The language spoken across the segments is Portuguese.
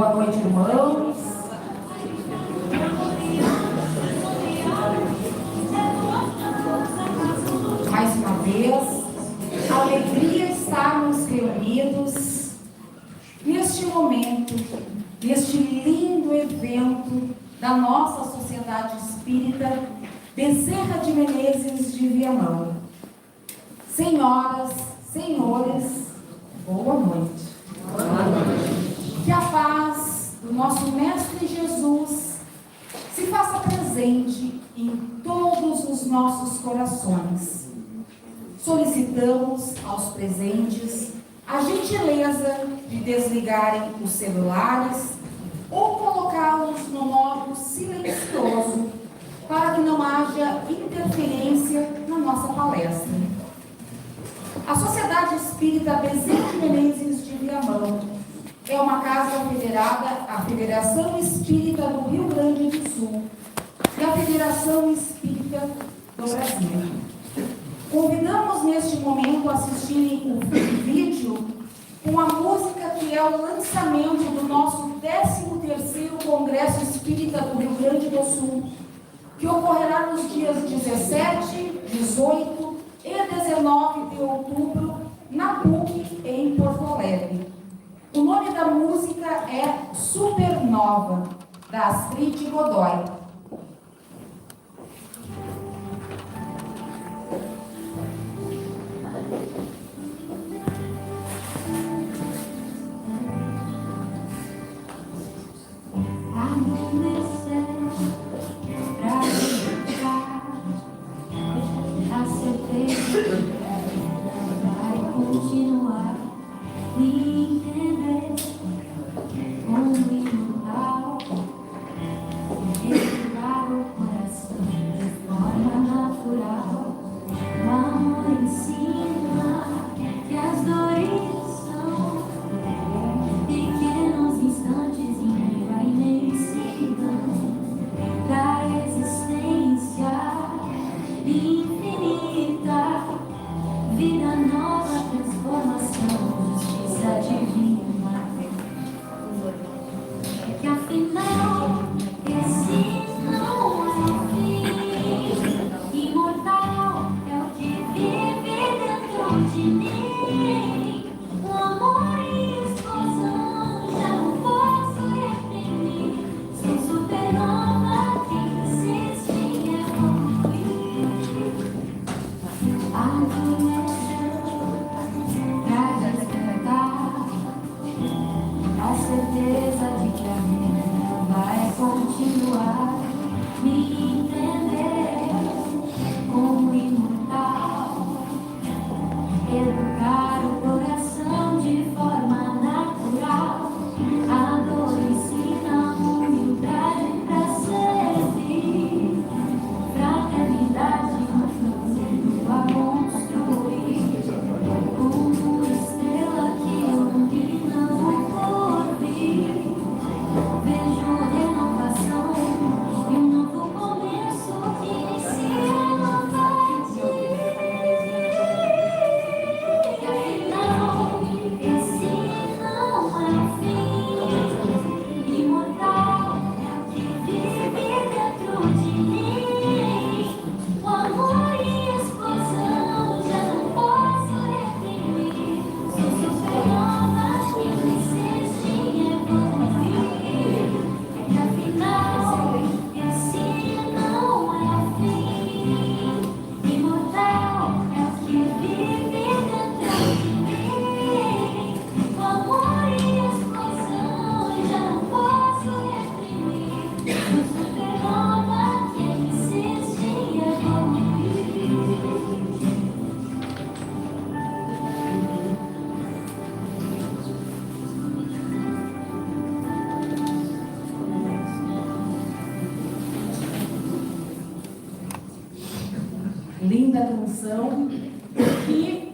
Boa noite, irmãos. Mais uma vez, alegria estarmos reunidos neste momento, neste lindo evento da nossa Sociedade Espírita Bezerra de Menezes de Viamão. Senhoras, senhores, boa noite. Boa noite. Que a paz do nosso Mestre Jesus se faça presente em todos os nossos corações. Solicitamos aos presentes a gentileza de desligarem os celulares ou colocá-los no modo silencioso para que não haja interferência na nossa palestra. A Sociedade Espírita Bezerra de Menezes de Viamão é uma casa federada à Federação Espírita do Rio Grande do Sul e à Federação Espírita do Brasil. Convidamos neste momento a assistirem o vídeo com a música que é o lançamento do nosso 13º Congresso Espírita do Rio Grande do Sul, que ocorrerá nos dias 17, 18 e 19 de outubro na PUC em Porto Alegre. O nome da música é Supernova, da Astrid Godoy. Linda canção, que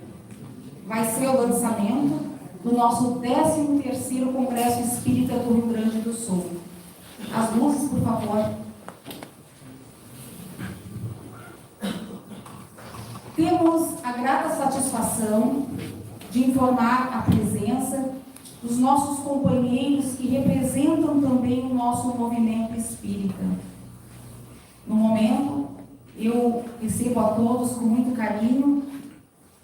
vai ser o lançamento do nosso 13º Congresso Espírita do Rio Grande do Sul. As luzes, por favor. Temos a grata satisfação de informar a presença dos nossos companheiros que representam também o nosso movimento espírita. No momento, eu recebo a todos com muito carinho,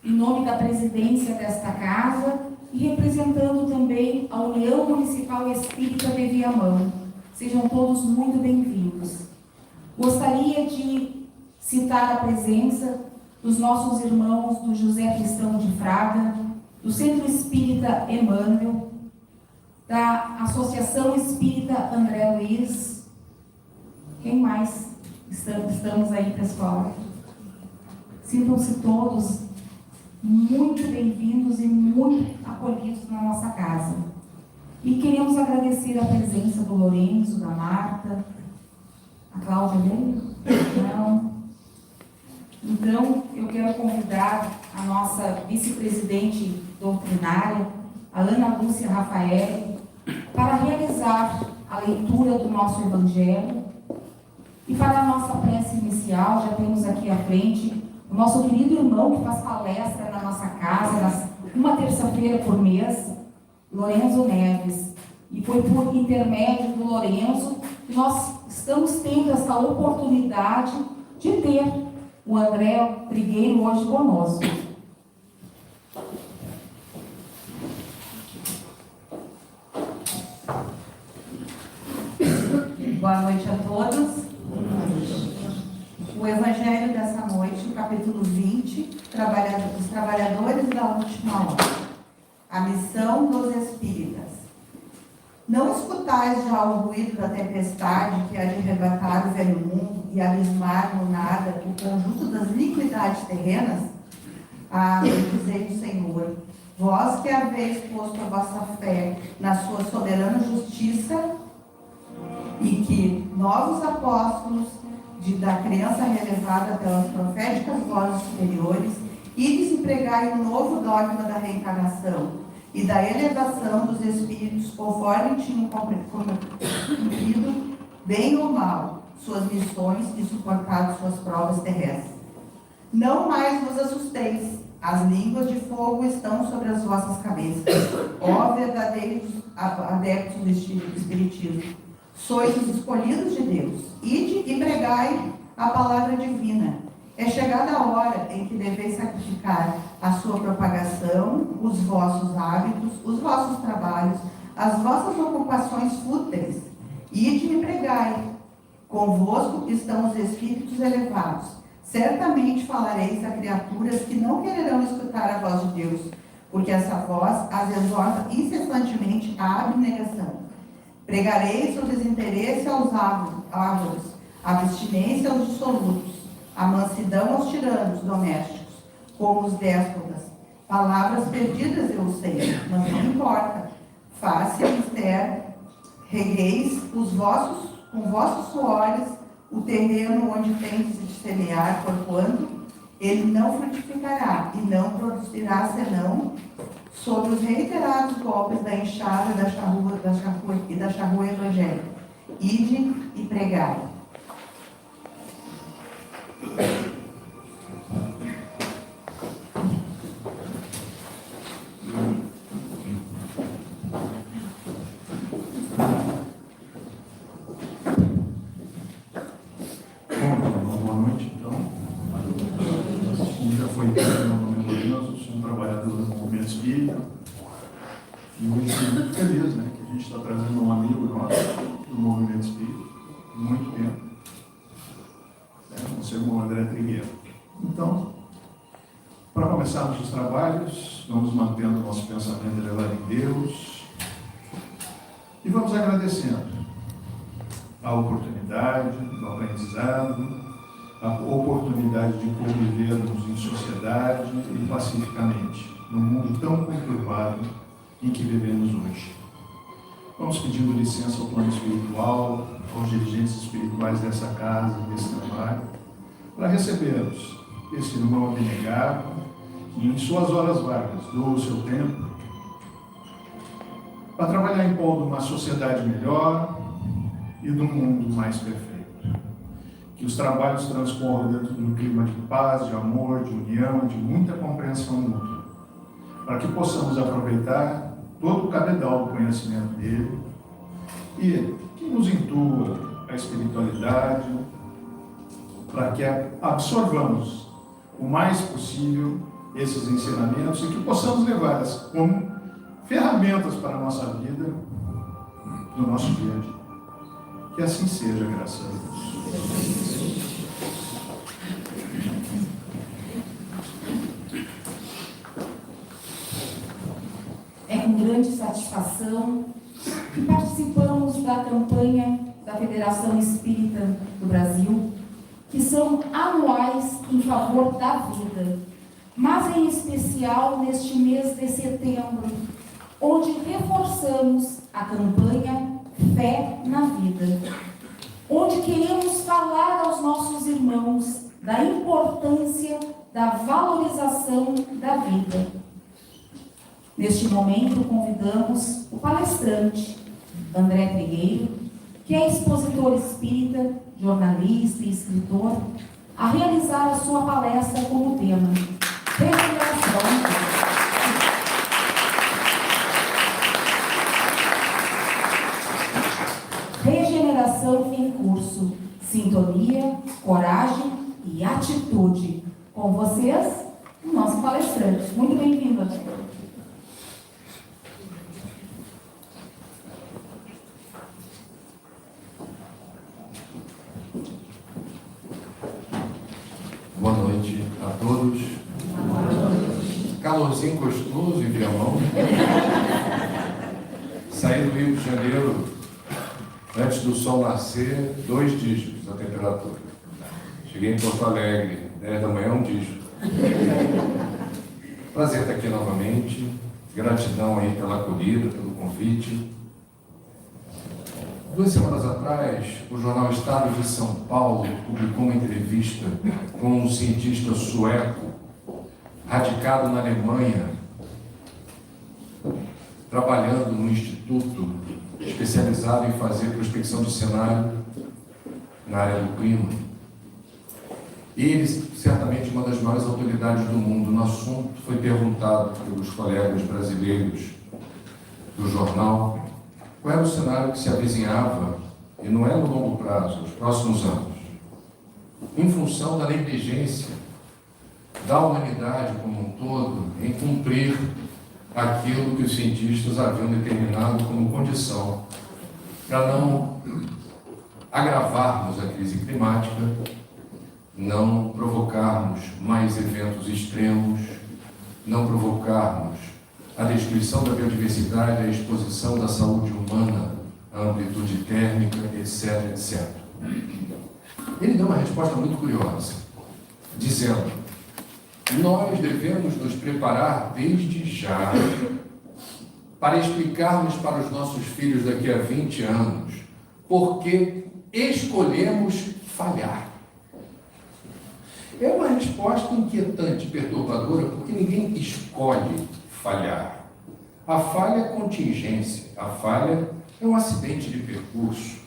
em nome da presidência desta casa e representando também a União Municipal Espírita de Viamão. Sejam todos muito bem-vindos. Gostaria de citar a presença dos nossos irmãos do José Cristão de Fraga, do Centro Espírita Emmanuel, da Associação Espírita André Luiz. Quem mais? Estamos aí, pessoal. Sintam-se todos muito bem-vindos e muito acolhidos na nossa casa. E queremos agradecer a presença do Lourenço, da Marta. A Cláudia veio? Não. Então, eu quero convidar a nossa vice-presidente doutrinária, a Ana Lúcia Rafael, para realizar a leitura do nosso Evangelho. E para a nossa prece inicial, já temos aqui à frente o nosso querido irmão que faz palestra na nossa casa, uma terça-feira por mês, Lourenço Neves. E foi por intermédio do Lourenço que nós estamos tendo essa oportunidade de ter o André Trigueiro hoje conosco. Boa noite a todos. O Evangelho dessa noite, o capítulo 20, dos trabalhadores da última hora. A missão dos espíritas. Não escutais já o ruído da tempestade que há de arrebatar o velho mundo e abismar no nada o conjunto das liquidades terrenas? Ah, dizei o Senhor, vós que haveis posto a vossa fé na sua soberana justiça e que novos apóstolos da criança relevada pelas proféticas vozes superiores, ides empregai um novo dogma da reencarnação e da elevação dos espíritos conforme tinham cumprido, bem ou mal, suas missões e suportado suas provas terrestres. Não mais vos assusteis, as línguas de fogo estão sobre as vossas cabeças, ó verdadeiros adeptos do espiritismo. Sois os escolhidos de Deus. Ide e pregai a palavra divina. É chegada a hora em que deveis sacrificar a sua propagação, os vossos hábitos, os vossos trabalhos, as vossas ocupações fúteis. Ide e pregai. Convosco estão os espíritos elevados. Certamente falareis a criaturas que não quererão escutar a voz de Deus, porque essa voz as exorta incessantemente à abnegação. Pregareis o desinteresse aos árvores, a abstinência aos dissolutos, a mansidão aos tiranos domésticos, como os déspotas. Palavras perdidas eu sei, mas não importa. Face mister, regueis com vossos suores o terreno onde tendes de semear, porquanto ele não frutificará e não produzirá senão sobre os reiterados golpes da enxada da charrua evangélica. Ide e pregai. Boa noite, então. Como já foi dito, meu nome é Lourenço, sou um trabalhador do movimento espírita. E hoje estou muito feliz, né, que a gente está trazendo um amigo nosso do movimento espírita, há muito tempo. O seu André Trigueiro. Então, para começarmos os trabalhos, vamos mantendo o nosso pensamento elevado em Deus e vamos agradecendo a oportunidade do aprendizado, a oportunidade de convivermos em sociedade e pacificamente, num mundo tão conturbado em que vivemos hoje. Vamos pedindo licença ao plano espiritual, aos dirigentes espirituais dessa casa, desse trabalho, para recebermos esse irmão abnegado, que em suas horas vagas doa o seu tempo, para trabalhar em prol de uma sociedade melhor e de um mundo mais perfeito. Que os trabalhos transcorram dentro de um clima de paz, de amor, de união, de muita compreensão mútua, para que possamos aproveitar todo o cabedal do conhecimento dele e que nos intua a espiritualidade para que absorvamos o mais possível esses ensinamentos e que possamos levá-las como ferramentas para a nossa vida, no nosso dia a dia. Que assim seja, graças a Deus. É com grande satisfação que participamos da campanha da Federação Espírita do Brasil, que são anuais em favor da vida, mas em especial neste mês de setembro, onde reforçamos a campanha Fé na Vida, onde queremos falar aos nossos irmãos da importância da valorização da vida. Neste momento, convidamos o palestrante André Trigueiro, que é expositor espírita, jornalista e escritor, a realizar a sua palestra com o tema Regeneração em Curso, Sintonia, Coragem e Atitude. Com vocês, o nosso palestrante. Muito bem-vindo, André. Boa noite a todos. Calorzinho gostoso em Viamão. Saí do Rio de Janeiro antes do sol nascer, 2 dígitos a temperatura. Cheguei em Porto Alegre, 10 da manhã, 1 dígito. Prazer estar aqui novamente. Gratidão aí pela acolhida, pelo convite. 2 semanas atrás, o jornal Estado de São Paulo publicou uma entrevista com um cientista sueco, radicado na Alemanha, trabalhando num instituto especializado em fazer prospecção de cenário na área do clima. Ele, certamente uma das maiores autoridades do mundo no assunto, foi perguntado pelos colegas brasileiros do jornal qual era o cenário que se avizinhava, e não é no longo prazo, nos próximos anos, em função da negligência da humanidade como um todo em cumprir aquilo que os cientistas haviam determinado como condição para não agravarmos a crise climática, não provocarmos mais eventos extremos, não provocarmos a destruição da biodiversidade, a exposição da saúde humana, a amplitude térmica, etc, etc. Ele deu uma resposta muito curiosa, dizendo: nós devemos nos preparar desde já para explicarmos para os nossos filhos daqui a 20 anos porque escolhemos falhar. É uma resposta inquietante, perturbadora, porque ninguém escolhe falhar. A falha é contingência, a falha é um acidente de percurso.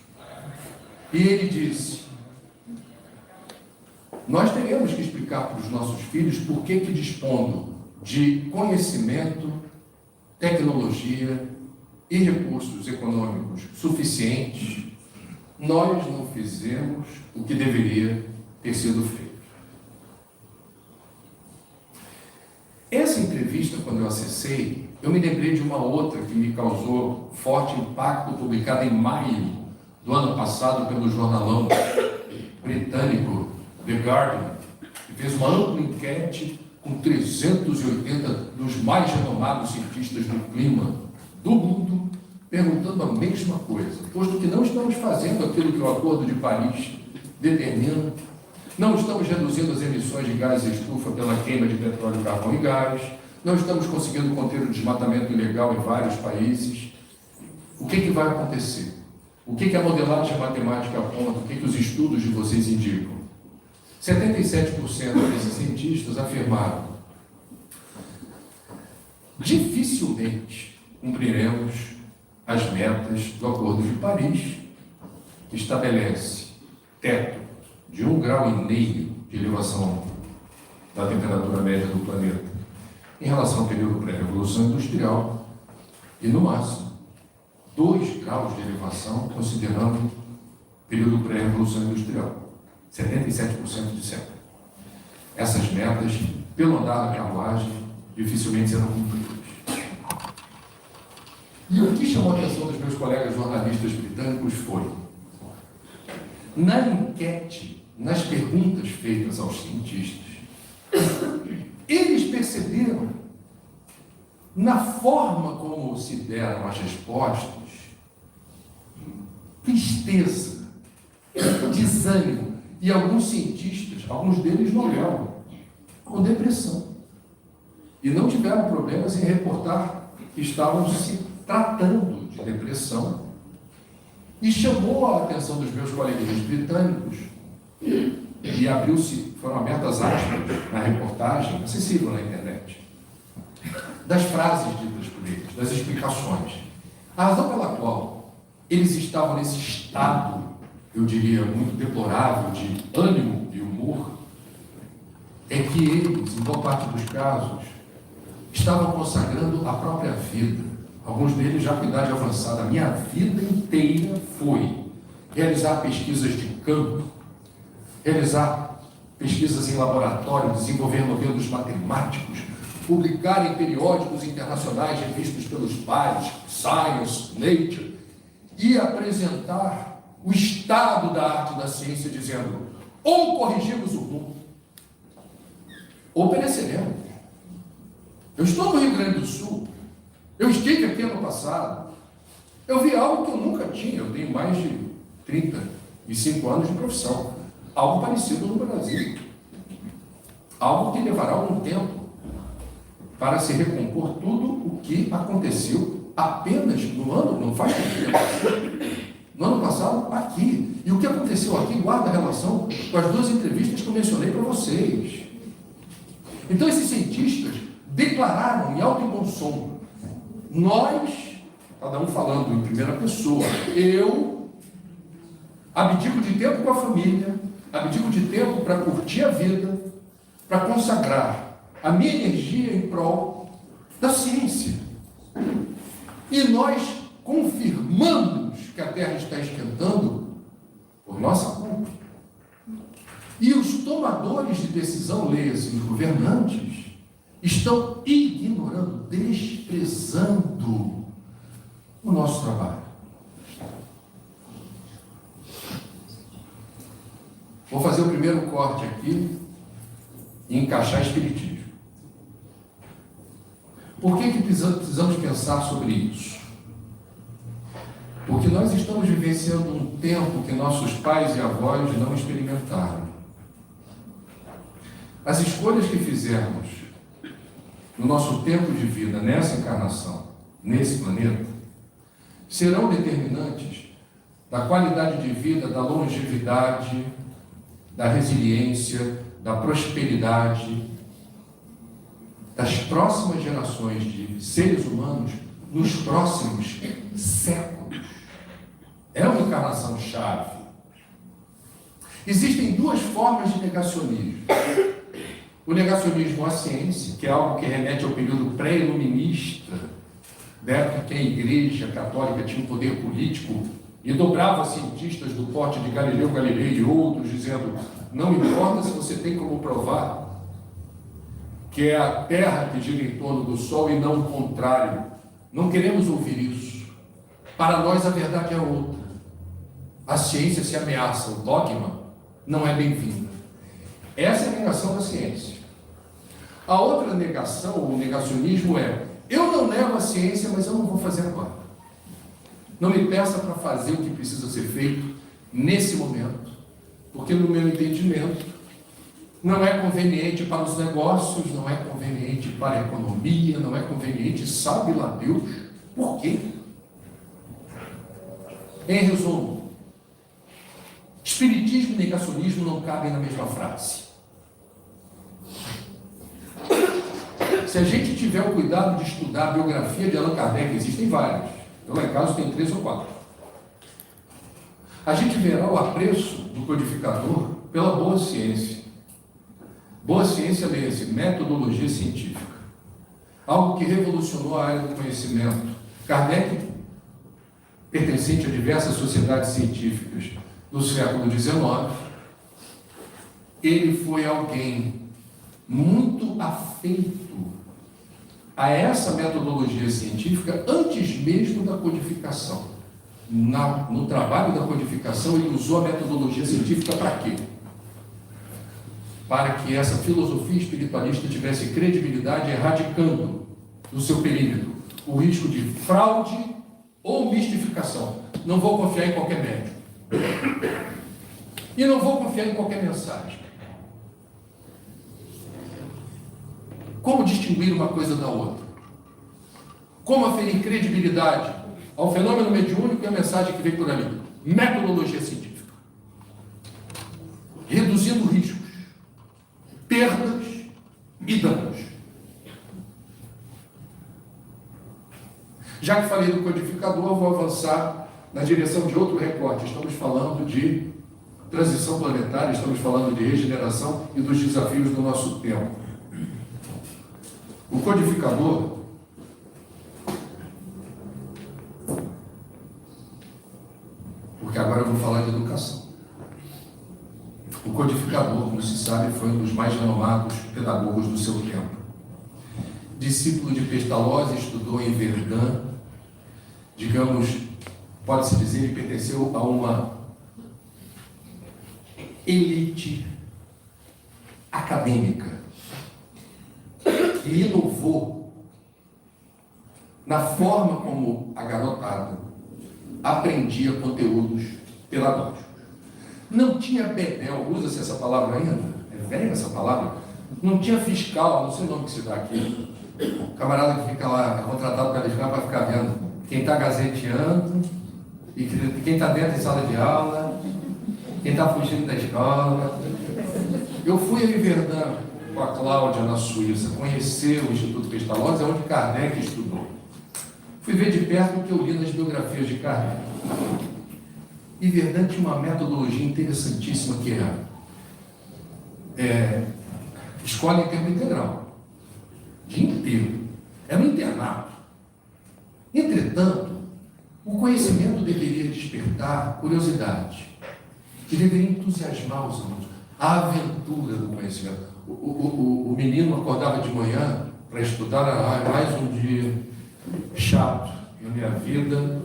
E ele disse: nós teremos que explicar para os nossos filhos por que dispondo de conhecimento, tecnologia e recursos econômicos suficientes, nós não fizemos o que deveria ter sido feito. Essa entrevista, quando eu acessei, eu me lembrei de uma outra que me causou forte impacto, publicada em maio do ano passado pelo jornalão britânico The Guardian, que fez uma ampla enquete com 380 dos mais renomados cientistas do clima do mundo, perguntando a mesma coisa, posto que não estamos fazendo aquilo que o Acordo de Paris determina, não estamos reduzindo as emissões de gases de estufa pela queima de petróleo, carvão e gás, não estamos conseguindo conter o desmatamento ilegal em vários países. O que vai acontecer? O que a modelagem matemática aponta? O que os estudos de vocês indicam? 77% desses cientistas afirmaram: dificilmente cumpriremos as metas do Acordo de Paris, que estabelece teto de 1,5 grau de elevação da temperatura média do planeta em relação ao período pré-revolução industrial e no máximo 2 graus de elevação, considerando o período pré-revolução industrial, 77% de sempre. Essas metas, pelo andar da carruagem, dificilmente serão cumpridas. E o que chamou a atenção dos meus colegas jornalistas britânicos foi, na enquete, nas perguntas feitas aos cientistas, eles perceberam, na forma como se deram as respostas, tristeza, desânimo, e alguns cientistas, alguns deles Nobel, com depressão. E não tiveram problemas em reportar que estavam se tratando de depressão. E chamou a atenção dos meus coleguinhas britânicos, e abriu-se, foram abertas aspas na reportagem, acessível na internet, das frases ditas por eles, das explicações. A razão pela qual eles estavam nesse estado, eu diria, muito deplorável de ânimo e humor, é que eles, em boa parte dos casos, estavam consagrando a própria vida. Alguns deles já com idade avançada. A minha vida inteira foi realizar pesquisas de campo, realizar pesquisas em laboratório, desenvolver modelos matemáticos, publicar em periódicos internacionais revistos pelos pares, Science, Nature, e apresentar o estado da arte e da ciência, dizendo: ou corrigimos o rumo, ou pereceremos. Eu estou no Rio Grande do Sul, eu estive aqui ano passado, eu vi algo que eu nunca tinha, eu tenho mais de 35 anos de profissão, algo parecido no Brasil, algo que levará algum tempo para se recompor tudo o que aconteceu apenas no ano, não faz muito tempo, no ano passado aqui. E o que aconteceu aqui guarda relação com as 2 entrevistas que eu mencionei para vocês. Então esses cientistas declararam em alto e bom som: nós, cada um falando em primeira pessoa, eu abdico de tempo com a família, abdico de tempo para curtir a vida, para consagrar a minha energia em prol da ciência. E nós confirmamos que a Terra está esquentando por nossa culpa. E os tomadores de decisão, leia-se, os governantes, estão ignorando, desprezando o nosso trabalho. Vou fazer o primeiro corte aqui e encaixar espiritismo. Por que precisamos pensar sobre isso? Porque nós estamos vivenciando um tempo que nossos pais e avós não experimentaram. As escolhas que fizermos no nosso tempo de vida, nessa encarnação, nesse planeta, serão determinantes da qualidade de vida, da longevidade, da resiliência, da prosperidade das próximas gerações de seres humanos nos próximos séculos. É uma encarnação chave. Existem 2 formas de negacionismo. O negacionismo à ciência, que é algo que remete ao período pré-iluminista, da época que a Igreja Católica tinha um poder político e dobrava cientistas do porte de Galileu Galilei e outros, dizendo: não importa se você tem como provar que é a Terra que gira em torno do Sol e não o contrário. Não queremos ouvir isso. Para nós a verdade é outra. A ciência se ameaça, o dogma não é bem-vindo. Essa é a negação da ciência. A outra negação, o negacionismo, é: eu não nego a ciência, mas eu não vou fazer agora. Não me peça para fazer o que precisa ser feito nesse momento, porque no meu entendimento não é conveniente para os negócios, não é conveniente para a economia, não é conveniente, sabe lá Deus por quê. Em resumo, espiritismo e negacionismo não cabem na mesma frase. Se a gente tiver o cuidado de estudar a biografia de Allan Kardec, existem várias, eu lá em casa tenho 3 ou 4, a gente verá o apreço do codificador pela boa ciência. Boa ciência, leia-se, metodologia científica. Algo que revolucionou a área do conhecimento Kardec, pertencente a diversas sociedades científicas do século XIX, ele foi alguém muito afeito a essa metodologia científica antes mesmo da codificação. No trabalho da codificação, ele usou a metodologia científica para quê? Para que essa filosofia espiritualista tivesse credibilidade, erradicando do seu perímetro o risco de fraude ou mistificação. Não vou confiar em qualquer médium. E não vou confiar em qualquer mensagem. Como distinguir uma coisa da outra? Como aferir credibilidade ao fenômeno mediúnico e à mensagem que vem por ali? Metodologia científica. Reduzindo riscos, perdas e danos. Já que falei do codificador, vou avançar na direção de outro recorte. Estamos falando de transição planetária, estamos falando de regeneração e dos desafios do nosso tempo. O codificador porque agora eu vou falar de educação. O codificador, como se sabe, foi um dos mais renomados pedagogos do seu tempo. Discípulo de Pestalozzi, estudou em Verdun, digamos, pode-se dizer, ele pertenceu a uma elite acadêmica e inovou na forma como a garotada aprendia conteúdos pedagógicos. Não tinha bedel, usa-se essa palavra ainda? É velha essa palavra? Não tinha fiscal, não sei o nome que se dá aqui. O camarada que fica lá, é contratado para fiscal para ficar vendo quem está gazeteando, e quem está dentro de sala de aula, quem está fugindo da escola. Eu fui a Verdun com a Cláudia na Suíça, conhecer o Instituto Pestalozzi, onde Kardec estudou. Fui ver de perto o que eu li nas biografias de Kardec. E Verdun tinha uma metodologia interessantíssima que era escola em tempo integral, dia inteiro, era um internato. Entretanto, o conhecimento deveria despertar curiosidade e deveria entusiasmar os alunos, a aventura do conhecimento. O menino acordava de manhã para estudar, mais um dia chato na minha vida,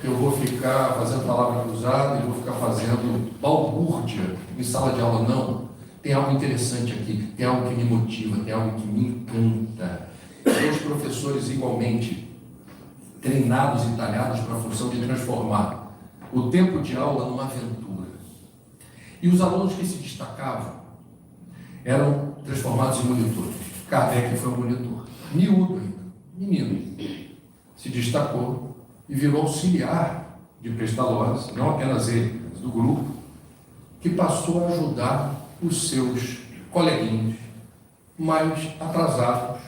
que eu vou ficar fazendo palavra cruzada e vou ficar fazendo balbúrdia em sala de aula. Não, tem algo interessante aqui, tem algo que me motiva, tem algo que me encanta. E os professores igualmente treinados e talhados para a função de transformar o tempo de aula numa aventura. E os alunos que se destacavam eram transformados em monitores. Kardec foi um monitor, miúdo ainda, menino, se destacou e virou auxiliar de Pestalozzi, não apenas ele, mas do grupo, que passou a ajudar os seus coleguinhas mais atrasados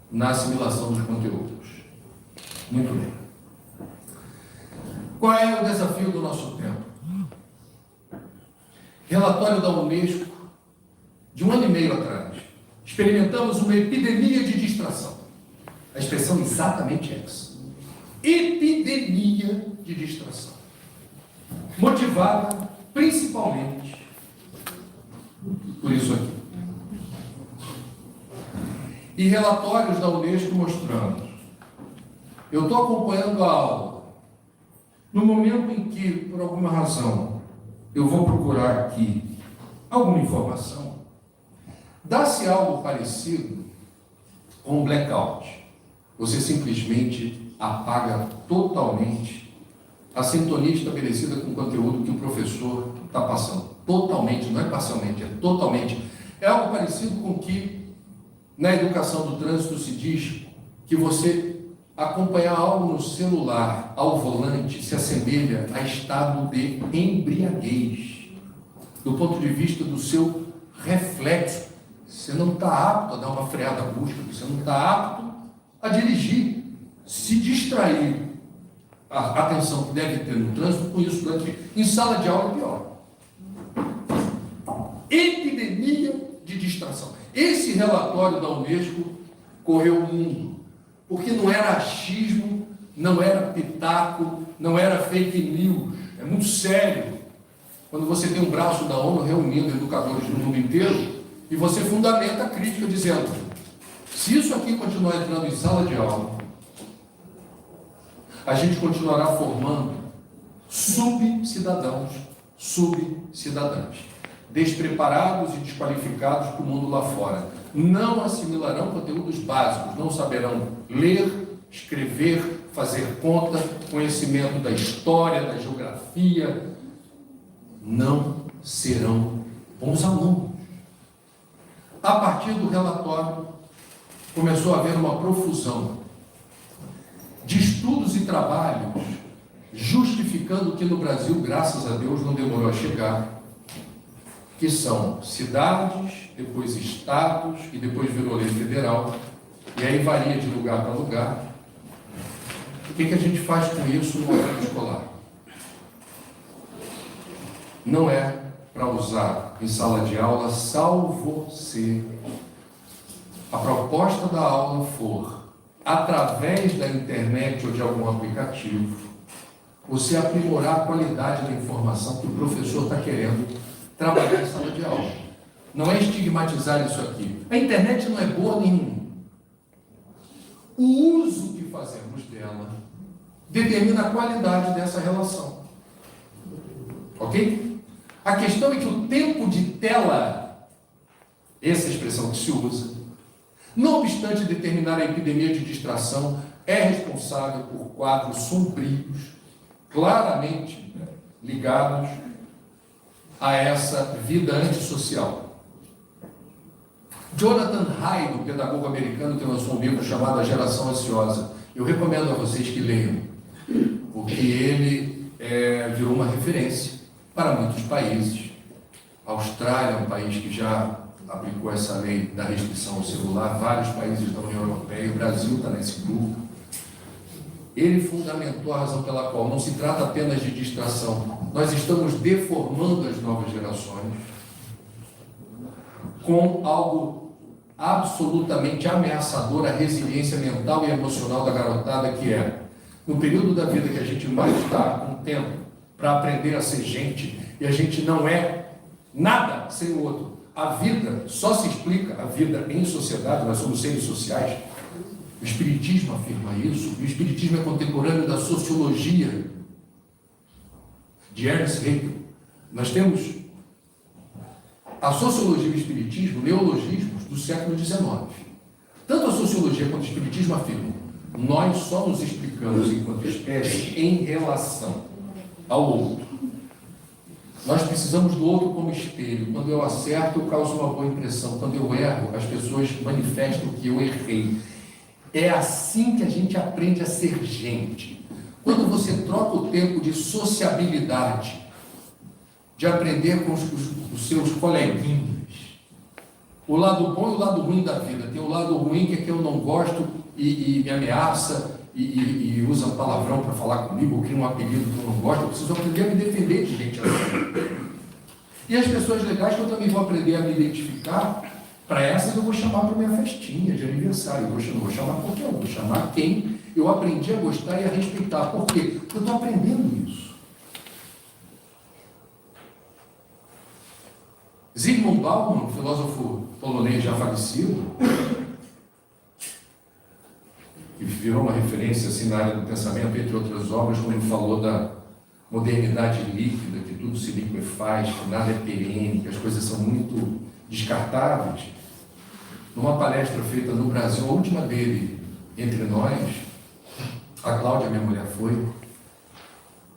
na assimilação dos conteúdos. Muito bem. Qual é o desafio do nosso tempo? Relatório da Unesco, de 1 ano e meio atrás. Experimentamos uma epidemia de distração. A expressão exatamente é essa. Epidemia de distração. Motivada principalmente por isso aqui. E relatórios da Unesco mostrando. Eu estou acompanhando a aula. No momento em que, por alguma razão, eu vou procurar aqui alguma informação, dá-se algo parecido com um blackout. Você simplesmente apaga totalmente a sintonia estabelecida com o conteúdo que o professor está passando. Totalmente, não é parcialmente, é totalmente. É algo parecido com o que na educação do trânsito se diz que você acompanhar algo no celular ao volante se assemelha a estado de embriaguez. Do ponto de vista do seu reflexo, você não está apto a dar uma freada brusca, você não está apto a dirigir, se distrair a atenção que deve ter no trânsito com isso durante. Em sala de aula é pior. Epidemia de distração. Esse relatório da Unesco correu o mundo, porque não era achismo não era pitaco, não era fake news. É muito sério quando você tem um braço da ONU reunindo educadores do mundo inteiro e você fundamenta a crítica dizendo: se isso aqui continuar entrando em sala de aula, a gente continuará formando subcidadãos, subcidadãs, despreparados e desqualificados para o mundo lá fora. Não assimilarão conteúdos básicos, não saberão ler, escrever, fazer conta, conhecimento da história, da geografia. Não serão bons alunos. A partir do relatório, começou a haver uma profusão de estudos e trabalhos justificando que no Brasil, graças a Deus, não demorou a chegar, que são cidades, depois estados e depois virou lei federal, e aí varia de lugar para lugar. O que a gente faz com isso no horário escolar? Não é para usar em sala de aula, salvo se a proposta da aula for através da internet ou de algum aplicativo, você aprimorar a qualidade da informação que o professor está querendo trabalhar em sala de aula. Não é estigmatizar isso aqui. A internet não é boa nem ruim. O uso que fazemos dela determina a qualidade dessa relação. Ok? A questão é que o tempo de tela, essa expressão que se usa, não obstante determinar a epidemia de distração, é responsável por quadros sombrios, claramente ligados a essa vida antissocial. Jonathan Haidt, o pedagogo americano, que lançou um livro chamado A Geração Ansiosa. Eu recomendo a vocês que leiam, porque ele virou uma referência para muitos países. A Austrália é um país que já aplicou essa lei da restrição ao celular, vários países da União Europeia, o Brasil está nesse grupo. Ele fundamentou a razão pela qual não se trata apenas de distração. Nós estamos deformando as novas gerações com algo absolutamente ameaçador à resiliência mental e emocional da garotada, que é, no período da vida que a gente mais está com tempo para aprender a ser gente, e a gente não é nada sem o outro. A vida só se explica, a vida em sociedade, nós somos seres sociais. O Espiritismo afirma isso, e o Espiritismo é contemporâneo da sociologia de Ernst Haeckel. Nós temos a sociologia e o Espiritismo, neologismos do século XIX. Tanto a sociologia quanto o Espiritismo afirmam: nós só nos explicamos enquanto espécie em relação ao outro. Nós precisamos do outro como espelho. Quando eu acerto, eu causo uma boa impressão. Quando eu erro, as pessoas manifestam que eu errei. É assim que a gente aprende a ser gente. Quando você troca o tempo de sociabilidade, de aprender com os seus coleguinhas, o lado bom e o lado ruim da vida. Tem o lado ruim, que é que eu não gosto e me ameaça e usa palavrão para falar comigo, ou cria um apelido que eu não gosto. Eu preciso aprender a me defender de gente assim. E as pessoas legais que eu também vou aprender a me identificar, para essas eu vou chamar para minha festinha de aniversário. Eu não vou chamar qualquer um, vou chamar quem eu aprendi a gostar e a respeitar. Por quê? Porque eu estou aprendendo isso. Zygmunt Bauman, filósofo polonês já falecido, que virou uma referência assim, na área do pensamento, entre outras obras, quando ele falou da modernidade líquida, que tudo se liquefaz, que nada é perene, que as coisas são muito descartáveis. Numa palestra feita no Brasil, a última dele entre nós, a Cláudia, minha mulher,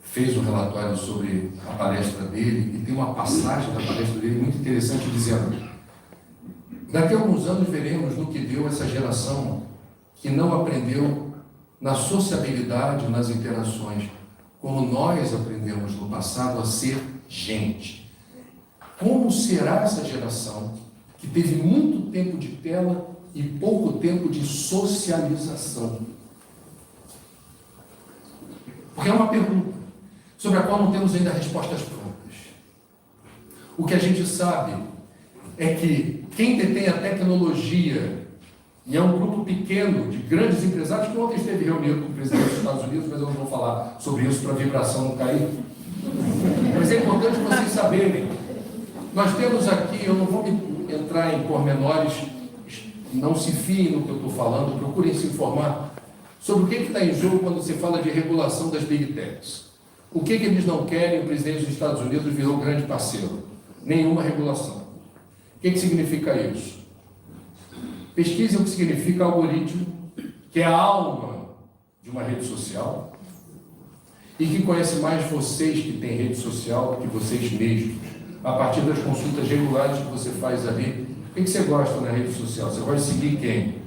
fez um relatório sobre a palestra dele, e tem uma passagem da palestra dele muito interessante, dizendo: daqui a alguns anos veremos no que deu essa geração que não aprendeu na sociabilidade, nas interações, como nós aprendemos no passado a ser gente. Como será essa geração que teve muito tempo de tela e pouco tempo de socialização? Porque é uma pergunta sobre a qual não temos ainda respostas prontas. O que a gente sabe é que quem detém a tecnologia E é um grupo pequeno de grandes empresários que ontem esteve reunido com o presidente dos Estados Unidos, mas eu não vou falar sobre isso para a vibração não cair. Mas é importante vocês saberem. Nós temos aqui, eu não vou entrar em pormenores, não se fiem no que eu estou falando, procurem se informar sobre o que está em jogo quando se fala de regulação das Big Techs. O que eles não querem, o presidente dos Estados Unidos virou grande parceiro. Nenhuma regulação. O que significa isso? Pesquisem o que significa algoritmo, que é a alma de uma rede social, e que conhece mais vocês que têm rede social do que vocês mesmos, a partir das consultas regulares que você faz ali. O que você gosta na rede social? Você gosta de seguir quem?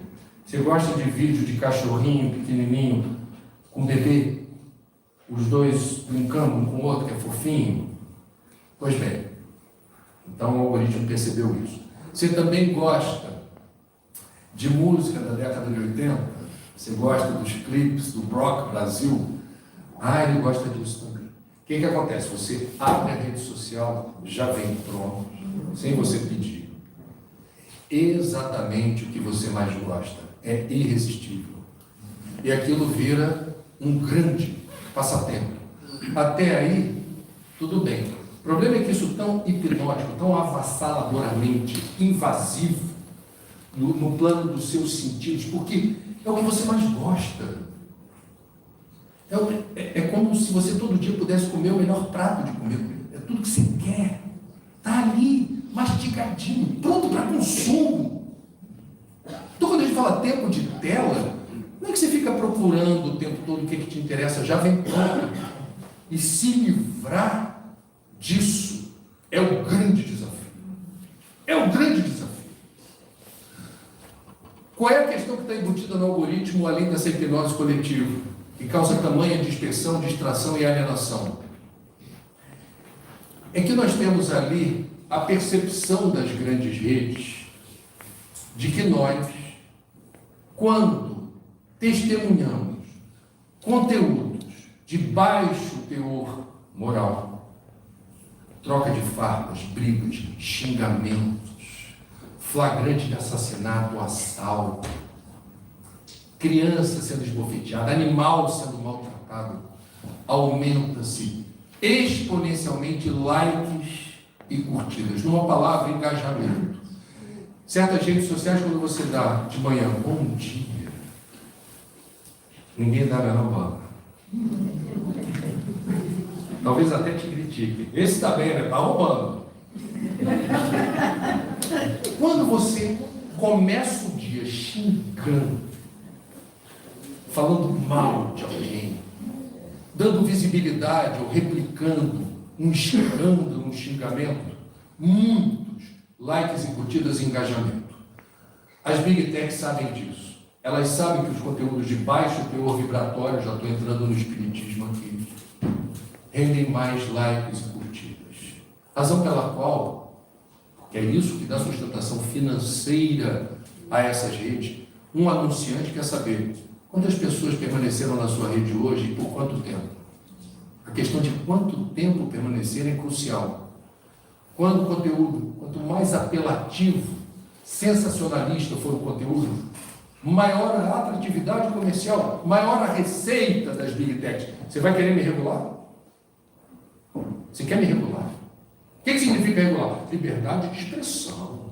Você gosta de vídeo de cachorrinho pequenininho com bebê? Os dois brincando um com o outro, que é fofinho? Pois bem, então o algoritmo percebeu isso. Você também gosta de música da década de 80? Você gosta dos clipes do Rock Brasil? Ele gosta disso também. O que acontece? Você abre a rede social, já vem pronto, sem você pedir. Exatamente o que você mais gosta. É irresistível. E aquilo vira um grande passatempo. Até aí, tudo bem. O problema é que isso tão hipnótico, tão avassaladoramente invasivo no plano dos seus sentidos, porque é o que você mais gosta. É como se você todo dia pudesse comer o melhor prato de comida. É tudo que você quer. Está ali, mastigadinho, pronto para consumo. Então, quando a gente fala tempo de tela, não é que você fica procurando o tempo todo o que te interessa, já vem pronto. E se livrar disso é o grande desafio. É o grande desafio. Qual é a questão que está embutida no algoritmo, além dessa hipnose coletiva, que causa tamanha dispersão, distração e alienação? É que nós temos ali a percepção das grandes redes de que nós, quando testemunhamos conteúdos de baixo teor moral, troca de farpas, brigas, xingamentos, flagrante de assassinato, assalto, criança sendo esbofeteada, animal sendo maltratado, aumenta-se exponencialmente likes e curtidas. Numa palavra, engajamento. Certas redes sociais, quando você dá de manhã, bom dia, ninguém dá não, banda. Talvez até te critique. Esse está bem, né? Está roubando. Quando você começa o dia xingando, falando mal de alguém, dando visibilidade ou replicando um escândalo, um xingamento, muitos likes e curtidas e engajamento. As Big Techs sabem disso. Elas sabem que os conteúdos de baixo teor vibratório, já estou entrando no espiritismo aqui, rendem mais likes e curtidas. Razão pela qual, que é isso que dá sustentação financeira a essas redes, um anunciante quer saber quantas pessoas permaneceram na sua rede hoje e por quanto tempo. A questão de quanto tempo permanecer é crucial. Quando o conteúdo, quanto mais apelativo, sensacionalista for o conteúdo, maior a atratividade comercial, maior a receita das Big Techs. Você vai querer me regular? Você quer me regular? O que significa regular? Liberdade de expressão.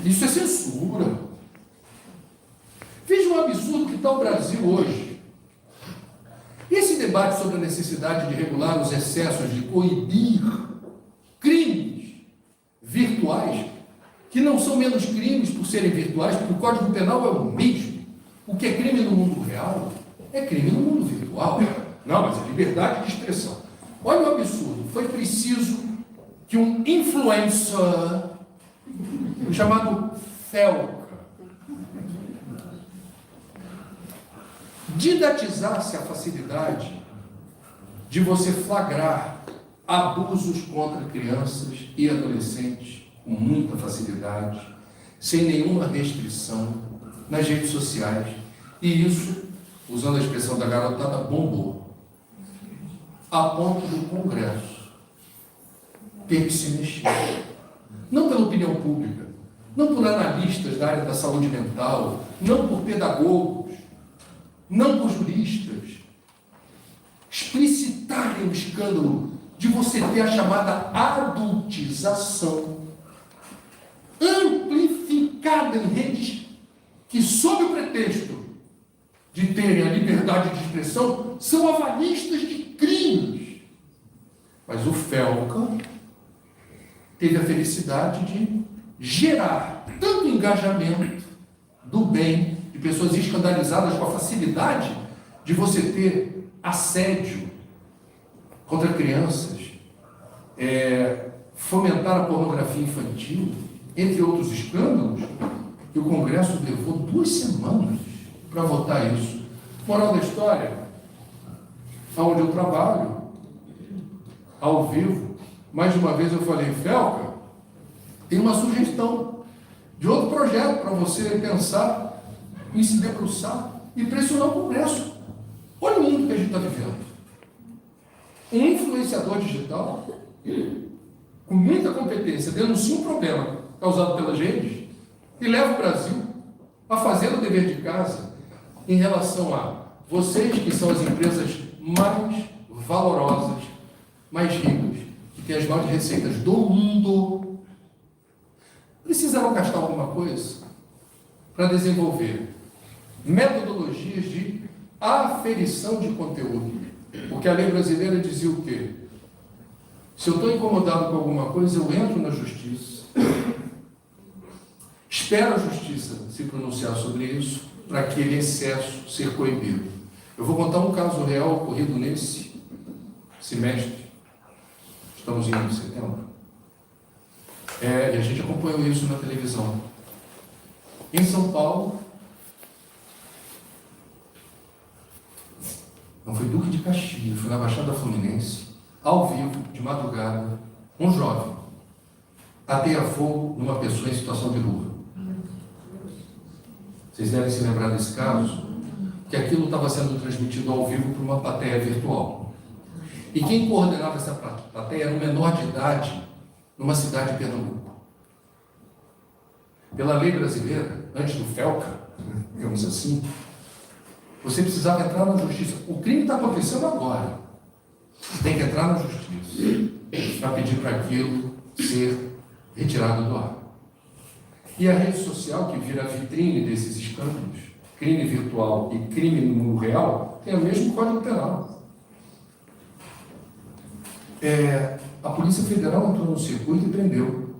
Isso é censura. Veja um absurdo que está o Brasil hoje. Esse debate sobre a necessidade de regular os excessos, de coibir crimes virtuais, que não são menos crimes por serem virtuais, porque o Código Penal é o mesmo. O que é crime no mundo real é crime no mundo virtual. Não, mas é liberdade de expressão. Olha o absurdo. Foi preciso que um influencer chamado Felca didatizasse a facilidade de você flagrar abusos contra crianças e adolescentes com muita facilidade, sem nenhuma restrição, nas redes sociais. E isso, usando a expressão da garotada, bombou. A ponto do Congresso ter que se mexer. Não pela opinião pública, não por analistas da área da saúde mental, não por pedagogos, não por juristas, explicitarem o escândalo de você ter a chamada adultização amplificada em redes que, sob o pretexto de terem a liberdade de expressão, são avalistas de crimes. Mas o Felca teve a felicidade de gerar tanto engajamento do bem, de pessoas escandalizadas com a facilidade de você ter assédio contra crianças, fomentar a pornografia infantil, entre outros escândalos, que o Congresso levou 2 semanas para votar isso. Moral da história, onde eu trabalho, ao vivo, mais de uma vez eu falei, Felca, tem uma sugestão de outro projeto para você pensar em se debruçar e pressionar o Congresso. Olha o mundo que a gente está vivendo. Um influenciador digital, com muita competência, denuncia um problema causado pelas redes e leva o Brasil a fazer o dever de casa em relação a vocês que são as empresas mais valorosas, mais ricas, que têm as maiores receitas do mundo, precisaram gastar alguma coisa para desenvolver metodologias de aferição de conteúdo. Porque a lei brasileira dizia o quê? Se eu estou incomodado com alguma coisa, eu entro na justiça, espero a justiça se pronunciar sobre isso, para aquele excesso ser coibido. Eu vou contar um caso real ocorrido nesse semestre. Estamos indo em setembro. E a gente acompanhou isso na televisão. Em São Paulo, não foi Duque de Caxias, foi na Baixada Fluminense, ao vivo, de madrugada, um jovem ateia fogo numa pessoa em situação de rua. Vocês devem se lembrar desse caso, que aquilo estava sendo transmitido ao vivo por uma plateia virtual. E quem coordenava essa plateia era um menor de idade, numa cidade de Pernambuco. Pela lei brasileira, antes do Felca, digamos assim, você precisava entrar na justiça. O crime está acontecendo agora. Tem que entrar na justiça para pedir para aquilo ser retirado do ar. E a rede social, que vira a vitrine desses escândalos, crime virtual e crime no mundo real, tem o mesmo Código Penal. A Polícia Federal entrou no circuito e prendeu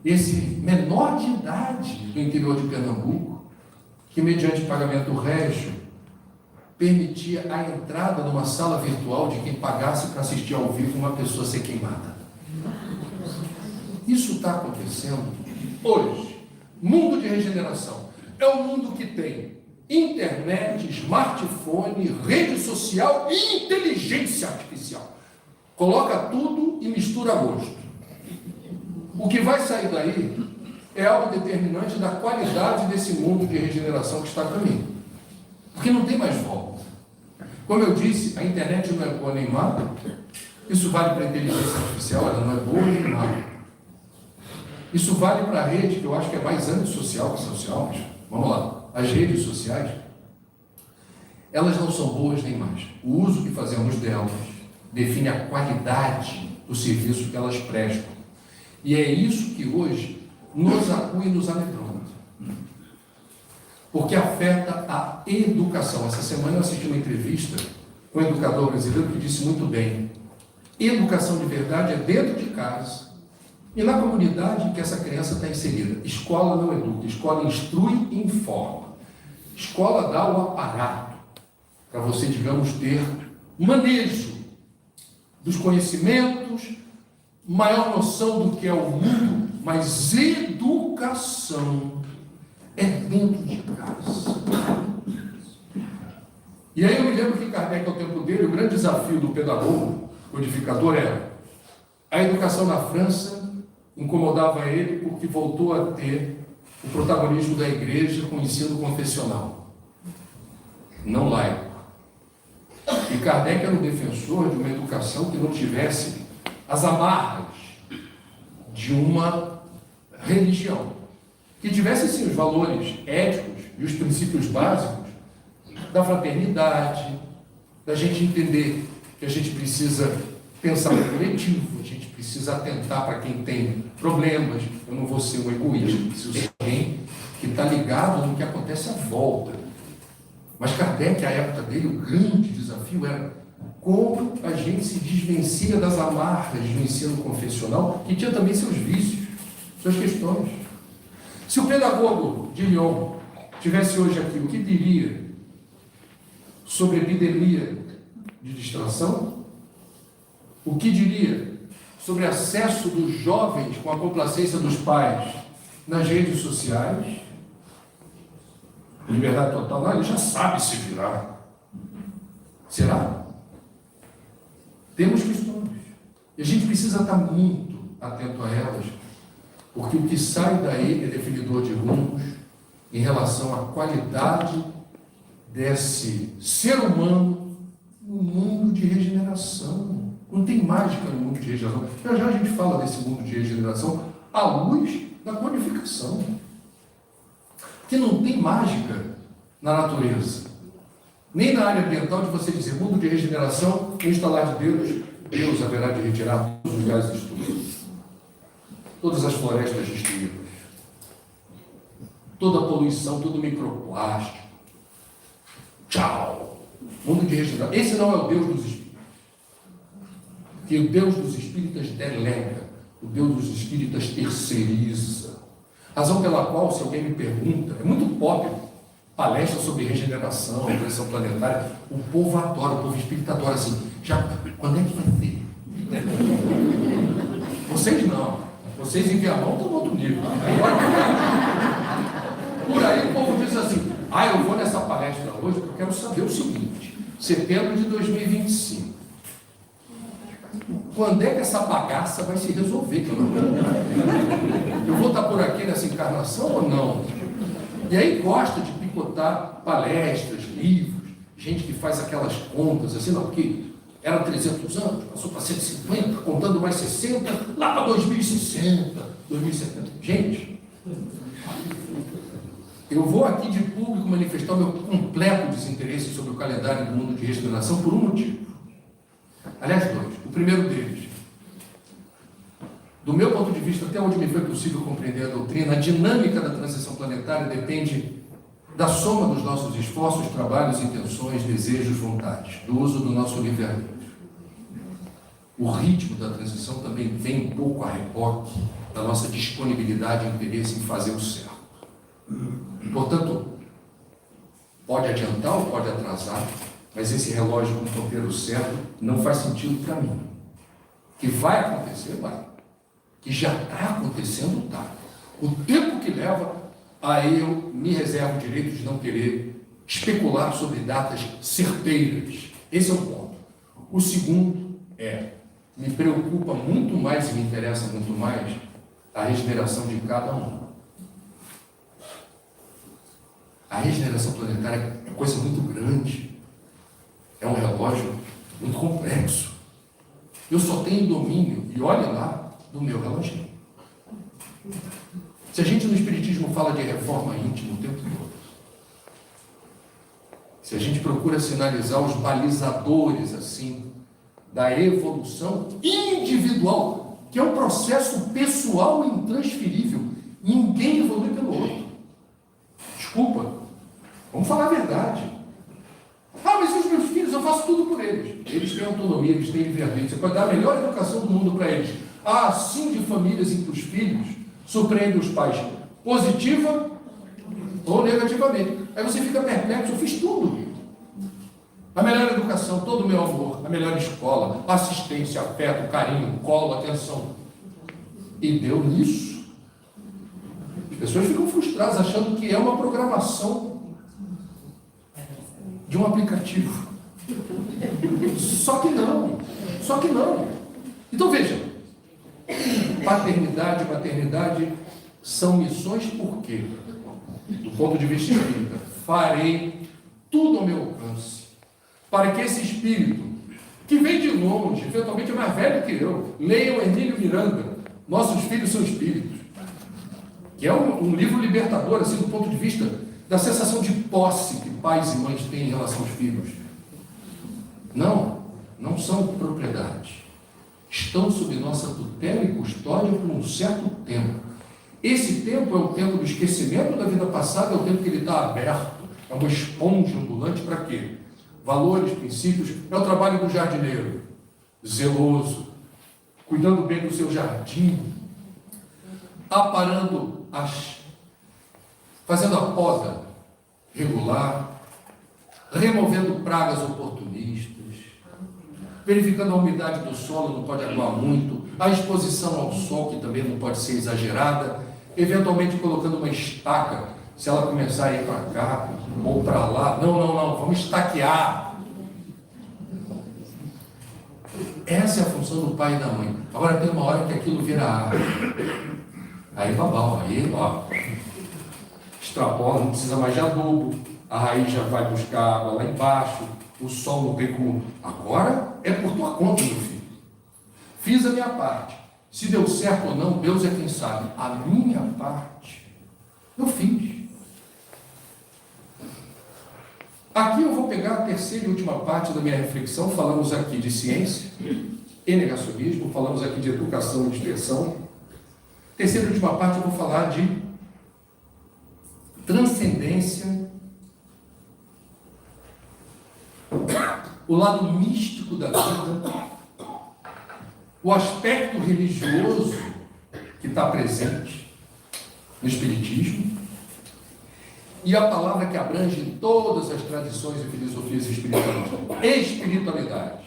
esse menor de idade do interior de Pernambuco, que, mediante pagamento régio, permitia a entrada numa sala virtual de quem pagasse para assistir ao vivo uma pessoa ser queimada. Isso está acontecendo hoje. Mundo de regeneração. É um mundo que tem internet, smartphone, rede social e inteligência artificial. Coloca tudo e mistura a gosto. O que vai sair daí é algo determinante da qualidade desse mundo de regeneração que está a caminho. Porque não tem mais volta. Como eu disse, a internet não é boa nem má. Isso vale para a inteligência artificial, ela não é boa nem má. Isso vale para a rede, que eu acho que é mais antissocial que social, mas vamos lá. As redes sociais, elas não são boas nem más. O uso que fazemos delas define a qualidade do serviço que elas prestam. E é isso que hoje nos acua e nos amedronta. Porque afeta a educação. Essa semana eu assisti uma entrevista com um educador brasileiro que disse muito bem: educação de verdade é dentro de casa e na comunidade em que essa criança está inserida. Escola não educa, escola instrui e informa. Escola dá o aparato para você, digamos, ter manejo dos conhecimentos, maior noção do que é o mundo, mas educação é dentro de casa. E aí eu me lembro que Kardec, ao tempo dele, o grande desafio do pedagogo, codificador, era a educação na França incomodava ele porque voltou a ter o protagonismo da igreja com o ensino confessional, não laico. E Kardec era um defensor de uma educação que não tivesse as amarras de uma religião, que tivesse sim os valores éticos e os princípios básicos da fraternidade, da gente entender que a gente precisa pensar no coletivo, a gente precisa atentar para quem tem problemas. Eu não vou ser um egoísta, preciso ser alguém que está ligado no que acontece à volta. Mas Kardec, à época dele, o grande desafio era como a gente se desvencia das amarras do ensino confessional, que tinha também seus vícios, suas questões. Se o pedagogo de Lyon tivesse hoje aqui, o que diria sobre epidemia de distração? O que diria sobre acesso dos jovens com a complacência dos pais nas redes sociais? Liberdade total, não, ele já sabe se virar. Será? Temos questões. E a gente precisa estar muito atento a elas, porque o que sai daí é definidor de rumos em relação à qualidade desse ser humano no mundo de regeneração. Não tem mágica no mundo de regeneração. Já já a gente fala desse mundo de regeneração à luz da codificação. Porque não tem mágica na natureza, nem na área ambiental, de você dizer mundo de regeneração, no instalar de Deus, Deus haverá de retirar todos os gases destruídos, todas as florestas destruídas, toda a poluição, todo o microplástico. Tchau! Mundo de regeneração. Esse não é o Deus dos espíritos. Que o Deus dos espíritas delega, o Deus dos espíritas terceiriza. Razão pela qual, se alguém me pergunta, é muito pop, palestra sobre regeneração, pressão planetária, o povo adora, o povo espírita adora assim, já, quando é que vai ter? Vocês não, vocês em Viamão estão no outro nível. Por aí o povo diz assim, eu vou nessa palestra hoje porque eu quero saber o seguinte, setembro de 2025, quando é que essa bagaça vai se resolver? Eu vou estar por aqui nessa encarnação ou não? E aí gosta de picotar palestras, livros, gente que faz aquelas contas, assim, não, porque era 300 anos, passou para 150, contando mais 60, lá para 2060, 2070. Gente, eu vou aqui de público manifestar o meu completo desinteresse sobre o calendário do mundo de regeneração por um motivo. Aliás, dois. O primeiro deles, do meu ponto de vista, até onde me foi possível compreender a doutrina, a dinâmica da transição planetária depende da soma dos nossos esforços, trabalhos, intenções, desejos, vontades, do uso do nosso livre-arbítrio. O ritmo da transição também vem um pouco a reboque da nossa disponibilidade e interesse em fazer o certo. Portanto, pode adiantar ou pode atrasar, mas esse relógio com o ponteiro certo não faz sentido para mim. Que vai acontecer, vai. Que já está acontecendo, está. O tempo que leva, aí eu me reservo o direito de não querer especular sobre datas certeiras. Esse é o ponto. O segundo me preocupa muito mais e me interessa muito mais a regeneração de cada um. A regeneração planetária é coisa muito grande. É um relógio muito complexo. Eu só tenho domínio, e olha lá, do meu reloginho. Se a gente no Espiritismo fala de reforma íntima o tempo todo, se a gente procura sinalizar os balizadores, assim, da evolução individual, que é um processo pessoal e intransferível, ninguém evolui pelo outro. Desculpa, vamos falar a verdade. Mas os meus filhos, eu faço tudo por eles. Eles têm autonomia, eles têm livre-arbítrio. Você pode dar a melhor educação do mundo para eles. Assim de famílias em que os filhos surpreendem os pais, positiva ou negativamente. Aí você fica perplexo, eu fiz tudo. A melhor educação, todo o meu amor, a melhor escola, assistência, afeto, carinho, colo, atenção. E deu nisso. As pessoas ficam frustradas achando que é uma programação de um aplicativo. Só que não. Então veja, paternidade e maternidade são missões por quê? Do ponto de vista espírita, farei tudo ao meu alcance para que esse espírito, que vem de longe, eventualmente é mais velho que eu, leia o Emílio Miranda, nossos filhos são espíritos. que é um livro libertador, assim, do ponto de vista da sensação de posse que pais e mães têm em relação aos filhos. Não são propriedade. Estão sob nossa tutela e custódia por um certo tempo. Esse tempo é o tempo do esquecimento da vida passada, é o tempo que ele está aberto, é uma esponja ambulante para quê? Valores, princípios, é o trabalho do jardineiro, zeloso, cuidando bem do seu jardim, aparando fazendo a poda regular, removendo pragas oportunistas, verificando a umidade do solo, não pode aguar muito, a exposição ao sol, que também não pode ser exagerada, eventualmente colocando uma estaca, se ela começar a ir para cá ou para lá. Não, vamos estaquear. Essa é a função do pai e da mãe. Agora tem uma hora que aquilo vira árvore. Aí babau, aí ó, extrapola, não precisa mais de adubo, a raiz já vai buscar água lá embaixo, o sol não tem como. Agora é por tua conta, meu filho. Fiz a minha parte. Se deu certo ou não, Deus é quem sabe. A minha parte, eu fiz. Aqui eu vou pegar a terceira e última parte da minha reflexão. Falamos aqui de ciência e negacionismo, falamos aqui de educação e dispersão. Terceira e última parte eu vou falar de transcendência, o lado místico da vida, o aspecto religioso que está presente no Espiritismo e a palavra que abrange todas as tradições e filosofias espirituais. Espiritualidade.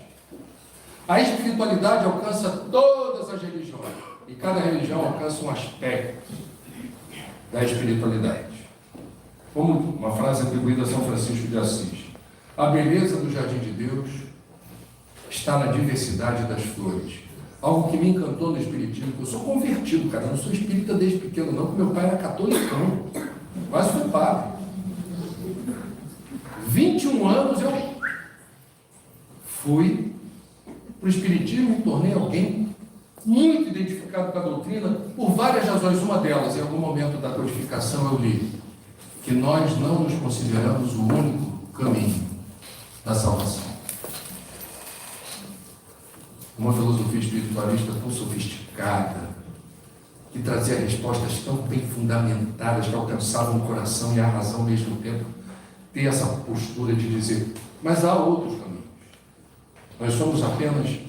A espiritualidade alcança todas as religiões e cada religião alcança um aspecto da espiritualidade. Como uma frase atribuída a São Francisco de Assis: a beleza do jardim de Deus está na diversidade das flores. Algo que me encantou no espiritismo, eu sou convertido, cara, eu não sou espírita desde pequeno não, porque meu pai era catolicão, quase foi padre. 21 anos eu fui para o espiritismo e me tornei alguém muito identificado com a doutrina por várias razões. Uma delas, em algum momento da codificação eu li que nós não nos consideramos o único caminho da salvação. Uma filosofia espiritualista tão sofisticada, que trazia respostas tão bem fundamentadas, que alcançavam o coração e a razão ao mesmo tempo, ter essa postura de dizer, mas há outros caminhos. Nós somos apenas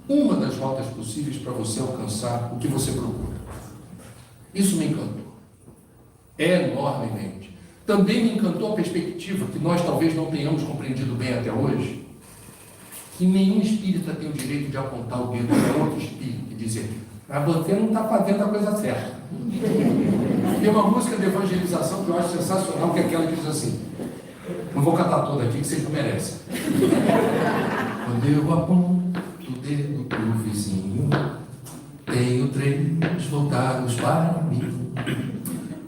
uma das rotas possíveis para você alcançar o que você procura. Isso me encantou. Enormemente. Também me encantou a perspectiva, que nós talvez não tenhamos compreendido bem até hoje, que nenhum espírita tem o direito de apontar o dedo para outro espírito e dizer, mas você não está fazendo a coisa certa. Tem uma música de evangelização que eu acho sensacional, que é aquela que diz assim, não vou cantar toda aqui, que vocês não merecem. Quando eu aponto o dedo para o vizinho, tenho 3 voltados para mim.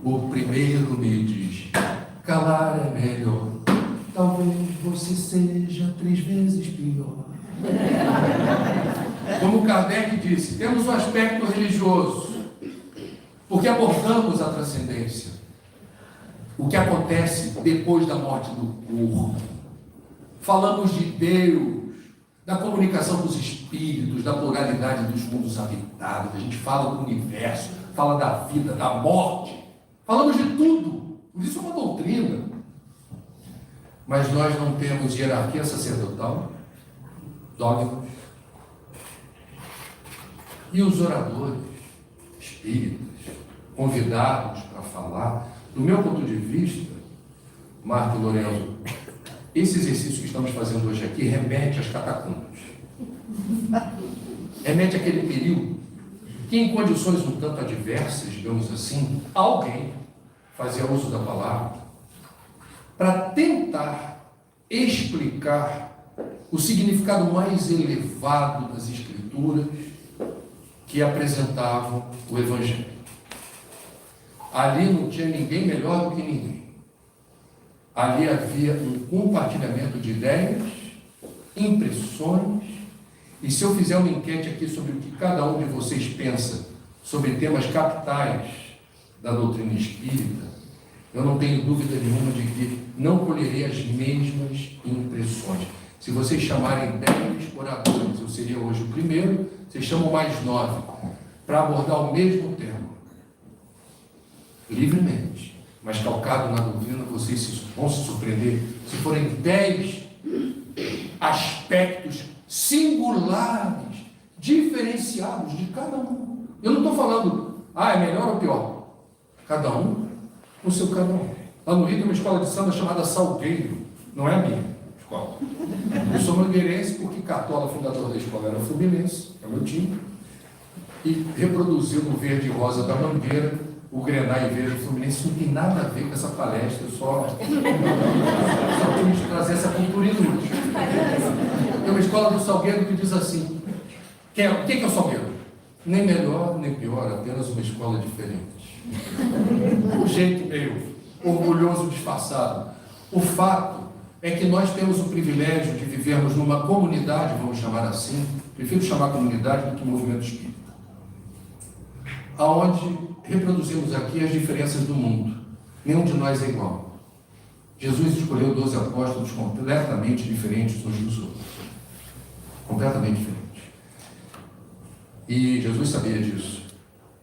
O primeiro me diz, calar é melhor, talvez você seja 3 vezes pior. Como Kardec disse, temos um aspecto religioso, porque abordamos a transcendência, o que acontece depois da morte do corpo. Falamos de Deus, da comunicação com os espíritos, da pluralidade dos mundos habitados, a gente fala do universo, fala da vida, da morte, falamos de tudo, por isso é uma doutrina. Mas nós não temos hierarquia sacerdotal, dogmas, e os oradores, espíritas, convidados para falar, do meu ponto de vista, Marco e Lorenzo, esse exercício que estamos fazendo hoje aqui remete às catacumbas. Remete àquele período que, em condições um tanto adversas, digamos assim, alguém fazia uso da palavra para tentar explicar o significado mais elevado das Escrituras que apresentavam o Evangelho. Ali não tinha ninguém melhor do que ninguém. Ali havia um compartilhamento de ideias, impressões, e se eu fizer uma enquete aqui sobre o que cada um de vocês pensa sobre temas capitais da doutrina espírita, eu não tenho dúvida nenhuma de que não colherei as mesmas impressões. Se vocês chamarem 10 oradores, eu seria hoje o primeiro, vocês chamam mais 9, para abordar o mesmo tema, livremente, mas calcado na doutrina, vocês vão se surpreender se forem 10 aspectos singulares, diferenciados de cada um. Eu não estou falando, é melhor ou pior. Cada um o seu cada um. Lá no Rio tem uma escola de samba chamada Salgueiro, não é a minha escola. Eu sou mangueirense porque Cartola, fundador da escola, era fluminense, é o meu time, e reproduziu no verde e rosa da Mangueira o grená e verde fluminense. Não tem nada a ver com essa palestra, eu só quis trazer essa cultura inútil. Tem uma escola do Salgueiro que diz assim: o que é o Salgueiro? Nem melhor, nem pior, apenas uma escola diferente. O jeito meio orgulhoso, disfarçado. O fato é que nós temos o privilégio de vivermos numa comunidade, vamos chamar assim, prefiro chamar comunidade do que movimento espírita, aonde reproduzimos aqui as diferenças do mundo. Nenhum de nós é igual. Jesus escolheu 12 apóstolos completamente diferentes uns dos outros. Completamente diferentes. E Jesus sabia disso.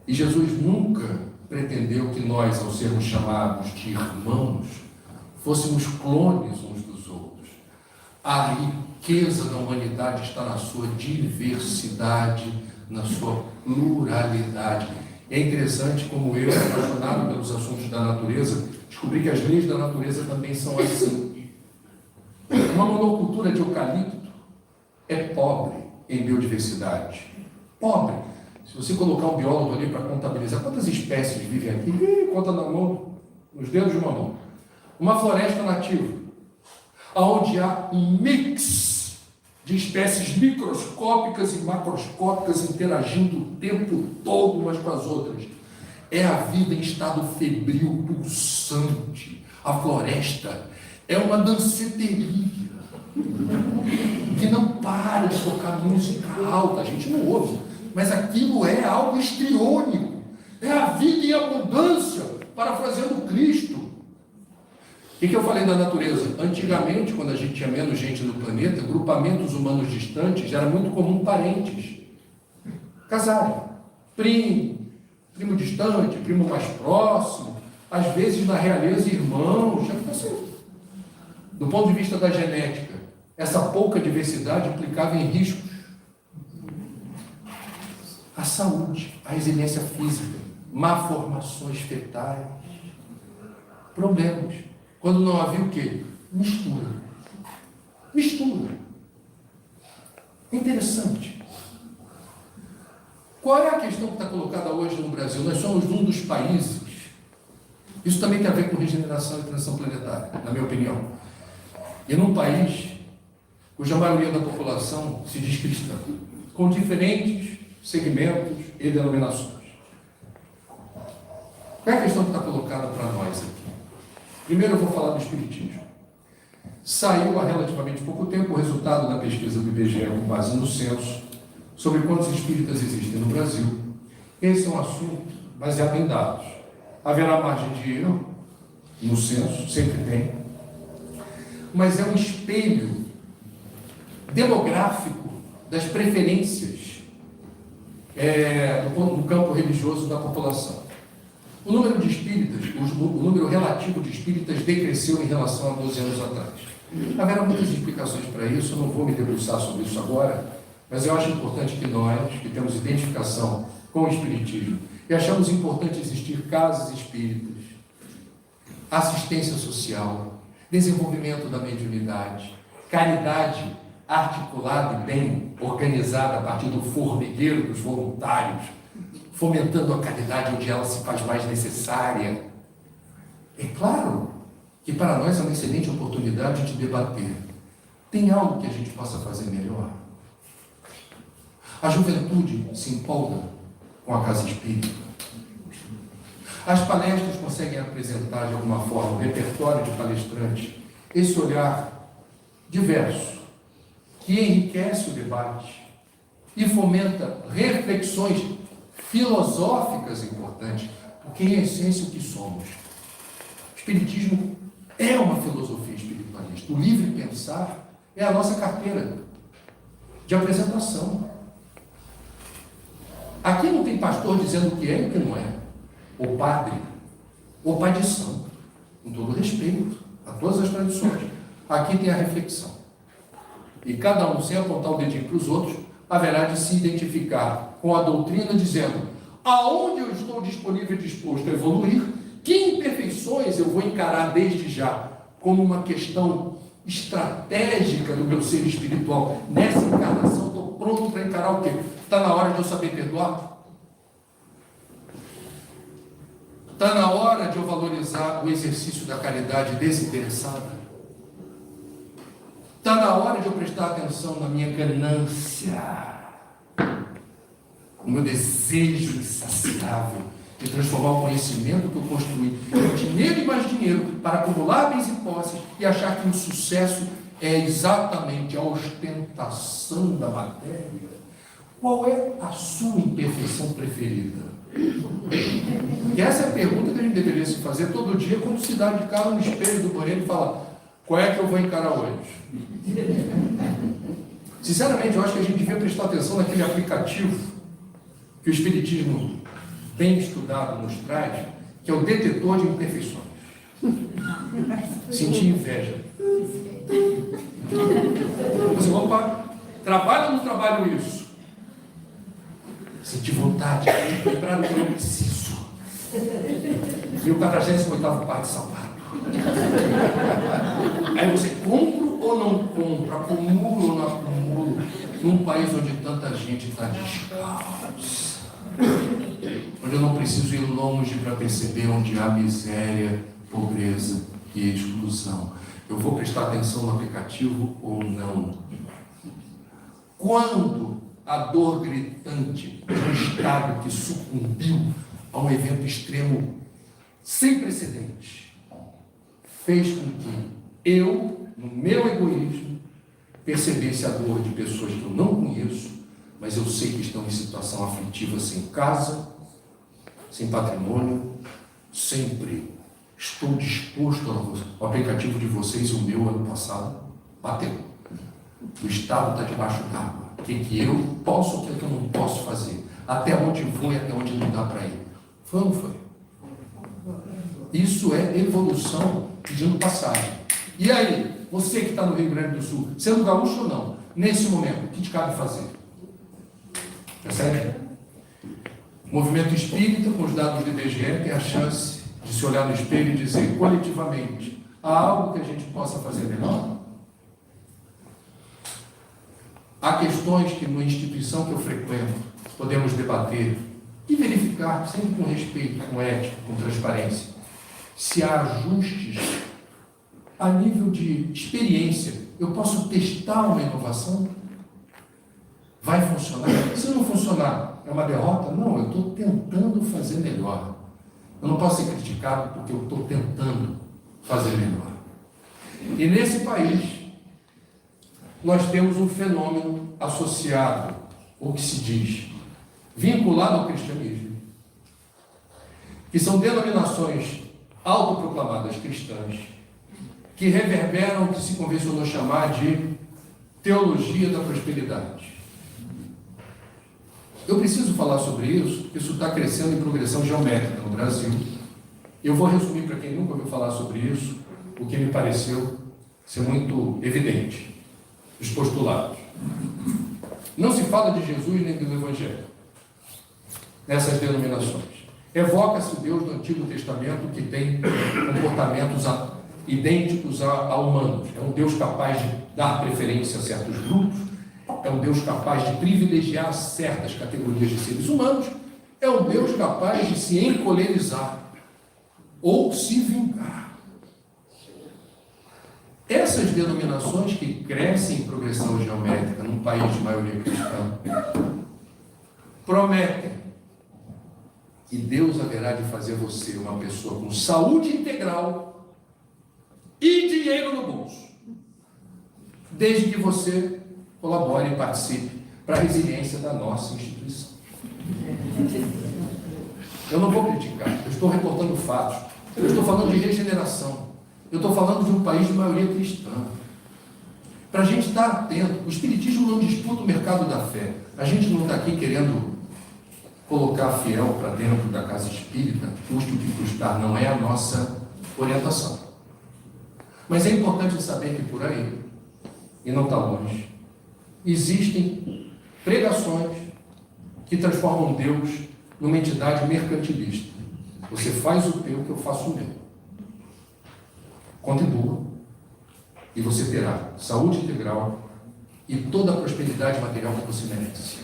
E Jesus nunca pretendeu que nós, ao sermos chamados de irmãos, fôssemos clones uns dos outros. A riqueza da humanidade está na sua diversidade, na sua pluralidade. É interessante como eu, apaixonado pelos assuntos da natureza, descobri que as leis da natureza também são assim. Uma monocultura de eucalipto é pobre em biodiversidade. Pobre. Se você colocar um biólogo ali para contabilizar quantas espécies vivem aqui, conta na mão, nos dedos de uma mão. Uma floresta nativa, onde há um mix de espécies microscópicas e macroscópicas interagindo o tempo todo umas com as outras. É a vida em estado febril, pulsante. A floresta é uma danceteria que não para de tocar música alta, a gente não ouve, mas aquilo é algo histriônico, é a vida em abundância, parafraseando Cristo. O que eu falei da natureza? Antigamente, quando a gente tinha menos gente no planeta, grupamentos humanos distantes, era muito comum parentes casarem, primo distante, primo mais próximo, às vezes na realeza irmãos, já está certo. Do ponto de vista da genética, essa pouca diversidade implicava em riscos à saúde, à resiliência física, malformações fetais, problemas. Quando não havia o quê? Mistura. Interessante. Qual é a questão que está colocada hoje no Brasil? Nós somos um dos países, isso também tem a ver com regeneração e transição planetária, na minha opinião. E num país cuja maioria da população se diz cristã, com diferentes segmentos e denominações. Qual é a questão que está colocada para nós aqui? Primeiro eu vou falar do Espiritismo. Saiu há relativamente pouco tempo o resultado da pesquisa do IBGE com base no censo sobre quantos espíritas existem no Brasil. Esse é um assunto baseado em dados. Haverá margem de erro no censo, sempre tem, mas é um espelho demográfico das preferências no campo religioso da população. O número de espíritas, o número relativo de espíritas decresceu em relação a 12 anos atrás. Haverá muitas explicações para isso, eu não vou me debruçar sobre isso agora, mas eu acho importante que nós, que temos identificação com o Espiritismo, e achamos importante existir casas espíritas, assistência social, desenvolvimento da mediunidade, caridade articulada e bem organizada a partir do formigueiro dos voluntários, fomentando a caridade onde ela se faz mais necessária. É claro que para nós é uma excelente oportunidade de debater. Tem algo que a gente possa fazer melhor? A juventude se empolga com a casa espírita. As palestras conseguem apresentar de alguma forma o repertório de palestrantes, esse olhar diverso, que enriquece o debate e fomenta reflexões filosóficas importantes. porque em essência o que somos. O Espiritismo é uma filosofia espiritualista. O livre pensar é a nossa carteira de apresentação. Aqui não tem pastor dizendo o que é e o que não é. Ou padre, ou pai de santo. Com todo respeito a todas as tradições. Aqui tem a reflexão. E cada um, sem apontar o dedinho para os outros, haverá de se identificar com a doutrina, dizendo: aonde eu estou disponível e disposto a evoluir, que imperfeições eu vou encarar desde já como uma questão estratégica do meu ser espiritual. Nessa encarnação, estou pronto para encarar o quê? Está na hora de eu saber perdoar? Está na hora de eu valorizar o exercício da caridade desinteressada? Está na hora de eu prestar atenção na minha ganância, no meu desejo insaciável de transformar o conhecimento que eu construí em dinheiro e mais dinheiro para acumular bens e posses e achar que o sucesso é exatamente a ostentação da matéria? Qual é a sua imperfeição preferida? E essa é a pergunta que a gente deveria se fazer todo dia quando se dá de cara no espelho do banheiro e fala: qual é que eu vou encarar hoje? Sinceramente, eu acho que a gente devia prestar atenção naquele aplicativo que o Espiritismo bem estudado nos traz, que é o detetor de imperfeições. Senti inveja. Você, opa, trabalho ou não trabalho isso? Senti vontade de comprar o que eu preciso. E o 48º par de sapato. Aí você compra ou não compra, acumula ou não acumula, num país onde tanta gente está descalça, onde eu não preciso ir longe para perceber onde há miséria, pobreza e exclusão. Eu vou prestar atenção no aplicativo ou não? Quando a dor gritante de um Estado que sucumbiu a um evento extremo sem precedentes fez com que eu, no meu egoísmo, percebesse a dor de pessoas que eu não conheço, mas eu sei que estão em situação aflitiva, sem casa, sem patrimônio, sempre estou disposto ao aplicativo de vocês, o meu ano passado, bateu. O Estado está debaixo d'água. O que eu posso, o que eu não posso fazer? Até onde vou e até onde não dá para ir? Foi ou não foi? Isso é evolução pedindo passagem. E aí, você que está no Rio Grande do Sul, sendo gaúcho ou não, nesse momento, o que te cabe fazer? Percebe? O movimento espírita, com os dados do IBGE, tem a chance de se olhar no espelho e dizer, coletivamente, há algo que a gente possa fazer melhor? Há questões que, numa instituição que eu frequento, podemos debater e verificar, sempre com respeito, com ética, com transparência, se há ajustes a nível de experiência. Eu posso testar uma inovação? Vai funcionar? Se não funcionar, é uma derrota? Não, eu estou tentando fazer melhor. Eu não posso ser criticado porque eu estou tentando fazer melhor. E nesse país, nós temos um fenômeno associado, ou que se diz, vinculado ao cristianismo, que são denominações autoproclamadas cristãs, que reverberam o que se convencionou chamar de teologia da prosperidade. Eu preciso falar sobre isso, porque isso está crescendo em progressão geométrica no Brasil. Eu vou resumir para quem nunca ouviu falar sobre isso, o que me pareceu ser muito evidente, os postulados. Não se fala de Jesus nem do Evangelho nessas denominações. Evoca-se o Deus do Antigo Testamento que tem comportamentos idênticos a humanos. É um Deus capaz de dar preferência a certos grupos, é um Deus capaz de privilegiar certas categorias de seres humanos, é um Deus capaz de se encolerizar ou se vingar. Essas denominações que crescem em progressão geométrica num país de maioria cristã prometem que Deus haverá de fazer você uma pessoa com saúde integral e dinheiro no bolso, desde que você colabore e participe para a resiliência da nossa instituição. Eu não vou criticar, eu estou reportando fatos. Eu estou falando de regeneração. Eu estou falando de um país de maioria cristã. Para a gente estar atento, o Espiritismo não disputa o mercado da fé. A gente não está aqui querendo colocar fiel para dentro da casa espírita, custe o que custar, não é a nossa orientação. Mas é importante saber que por aí, e não está longe, existem pregações que transformam Deus numa entidade mercantilista. Você faz o teu que eu faço o meu. Contribua e você terá saúde integral e toda a prosperidade material que você merece.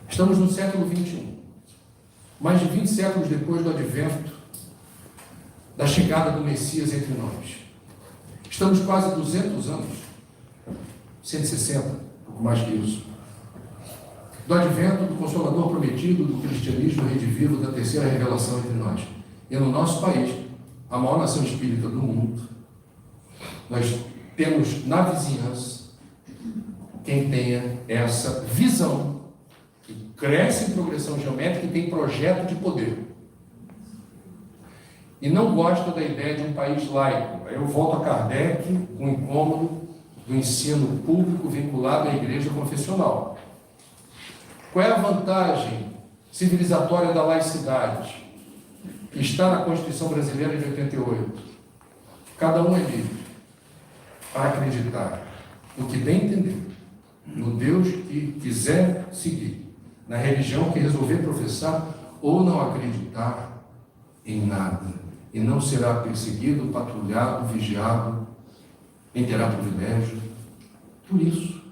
Estamos no século XXI, mais de 20 séculos depois do advento, da chegada do Messias entre nós. Estamos quase 200 anos, 160, um pouco mais que isso, do advento do Consolador prometido, do cristianismo redivivo, da terceira revelação entre nós. E no nosso país, a maior nação espírita do mundo, nós temos na vizinhança quem tenha essa visão, que cresce em progressão geométrica e tem projeto de poder. E não gosta da ideia de um país laico. Eu volto a Kardec, um incômodo do ensino público vinculado à igreja confessional. Qual é a vantagem civilizatória da laicidade? Que está na Constituição Brasileira de 88. Cada um é livre para acreditar no que bem entender, no Deus que quiser seguir, na religião que resolver professar, ou não acreditar em nada, e não será perseguido, patrulhado, vigiado, nem terá privilégio. Por isso,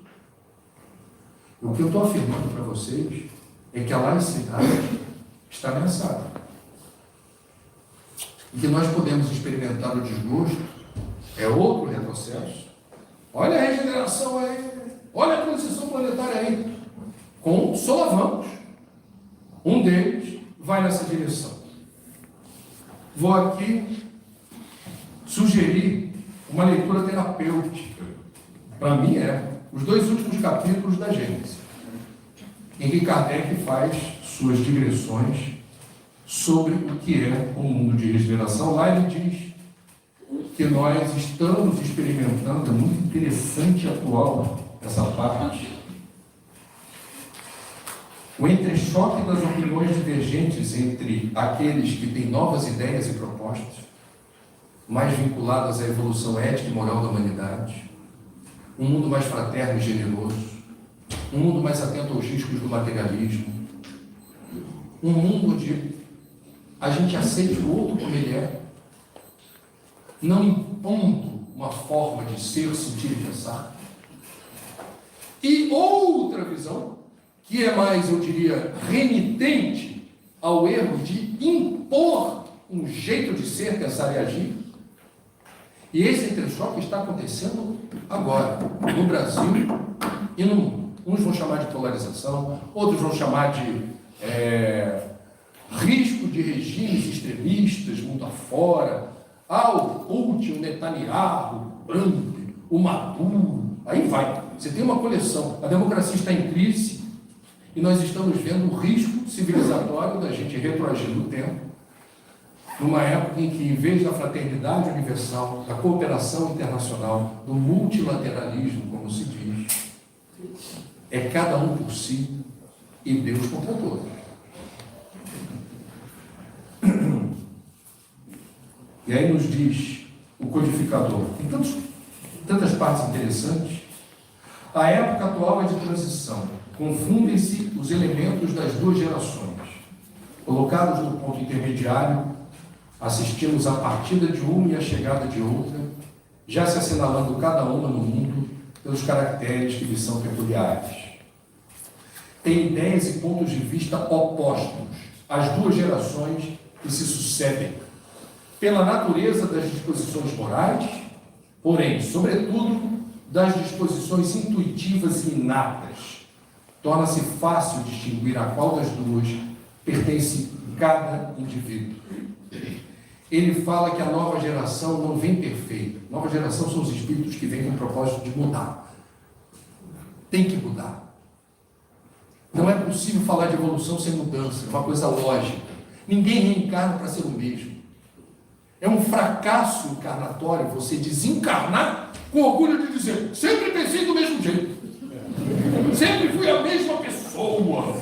o que eu estou afirmando para vocês é que a laicidade está ameaçada. E que nós podemos experimentar o desgosto, é outro retrocesso. Olha a regeneração aí, olha a transição planetária aí, com solavancos. Um deles vai nessa direção. Vou aqui sugerir uma leitura terapêutica. Para mim os 2 últimos capítulos da Gênesis, em que Kardec faz suas digressões sobre o que é o mundo de regeneração. Lá ele diz que nós estamos experimentando, é muito interessante e atual essa parte, o entrechoque das opiniões divergentes entre aqueles que têm novas ideias e propostas, mais vinculadas à evolução ética e moral da humanidade, um mundo mais fraterno e generoso, um mundo mais atento aos riscos do materialismo, um mundo onde a gente aceite o outro como ele é, não impondo uma forma de ser, sentir e pensar. E outra visão, que é mais, eu diria, remitente ao erro de impor um jeito de ser, pensar e agir. E esse entrechoque está acontecendo agora, no Brasil e no mundo. Uns vão chamar de polarização, outros vão chamar de risco de regimes extremistas, mundo afora. O Putin, o Netanyahu, o Trump, o Maduro, aí vai. Você tem uma coleção. A democracia está em crise e nós estamos vendo o risco civilizatório da gente retroagir no tempo, numa época em que, em vez da fraternidade universal, da cooperação internacional, do multilateralismo, como se diz, é cada um por si e Deus contra todos. E aí nos diz o codificador, tem tantas partes interessantes. A época atual é de transição. Confundem-se os elementos das 2 gerações. Colocados no ponto intermediário, assistimos à partida de uma e à chegada de outra, já se assinalando cada uma no mundo pelos caracteres que lhes são peculiares. Tem ideias e pontos de vista opostos às 2 gerações que se sucedem, pela natureza das disposições morais, porém, sobretudo, das disposições intuitivas e inatas. Torna-se fácil distinguir a qual das 2 pertence cada indivíduo. Ele fala que a nova geração não vem perfeita. Nova geração são os espíritos que vêm com o propósito de mudar. Tem que mudar. Não é possível falar de evolução sem mudança, é uma coisa lógica. Ninguém reencarna para ser o mesmo. É um fracasso encarnatório você desencarnar com orgulho de dizer: sempre pensei do mesmo jeito, sempre fui a mesma pessoa.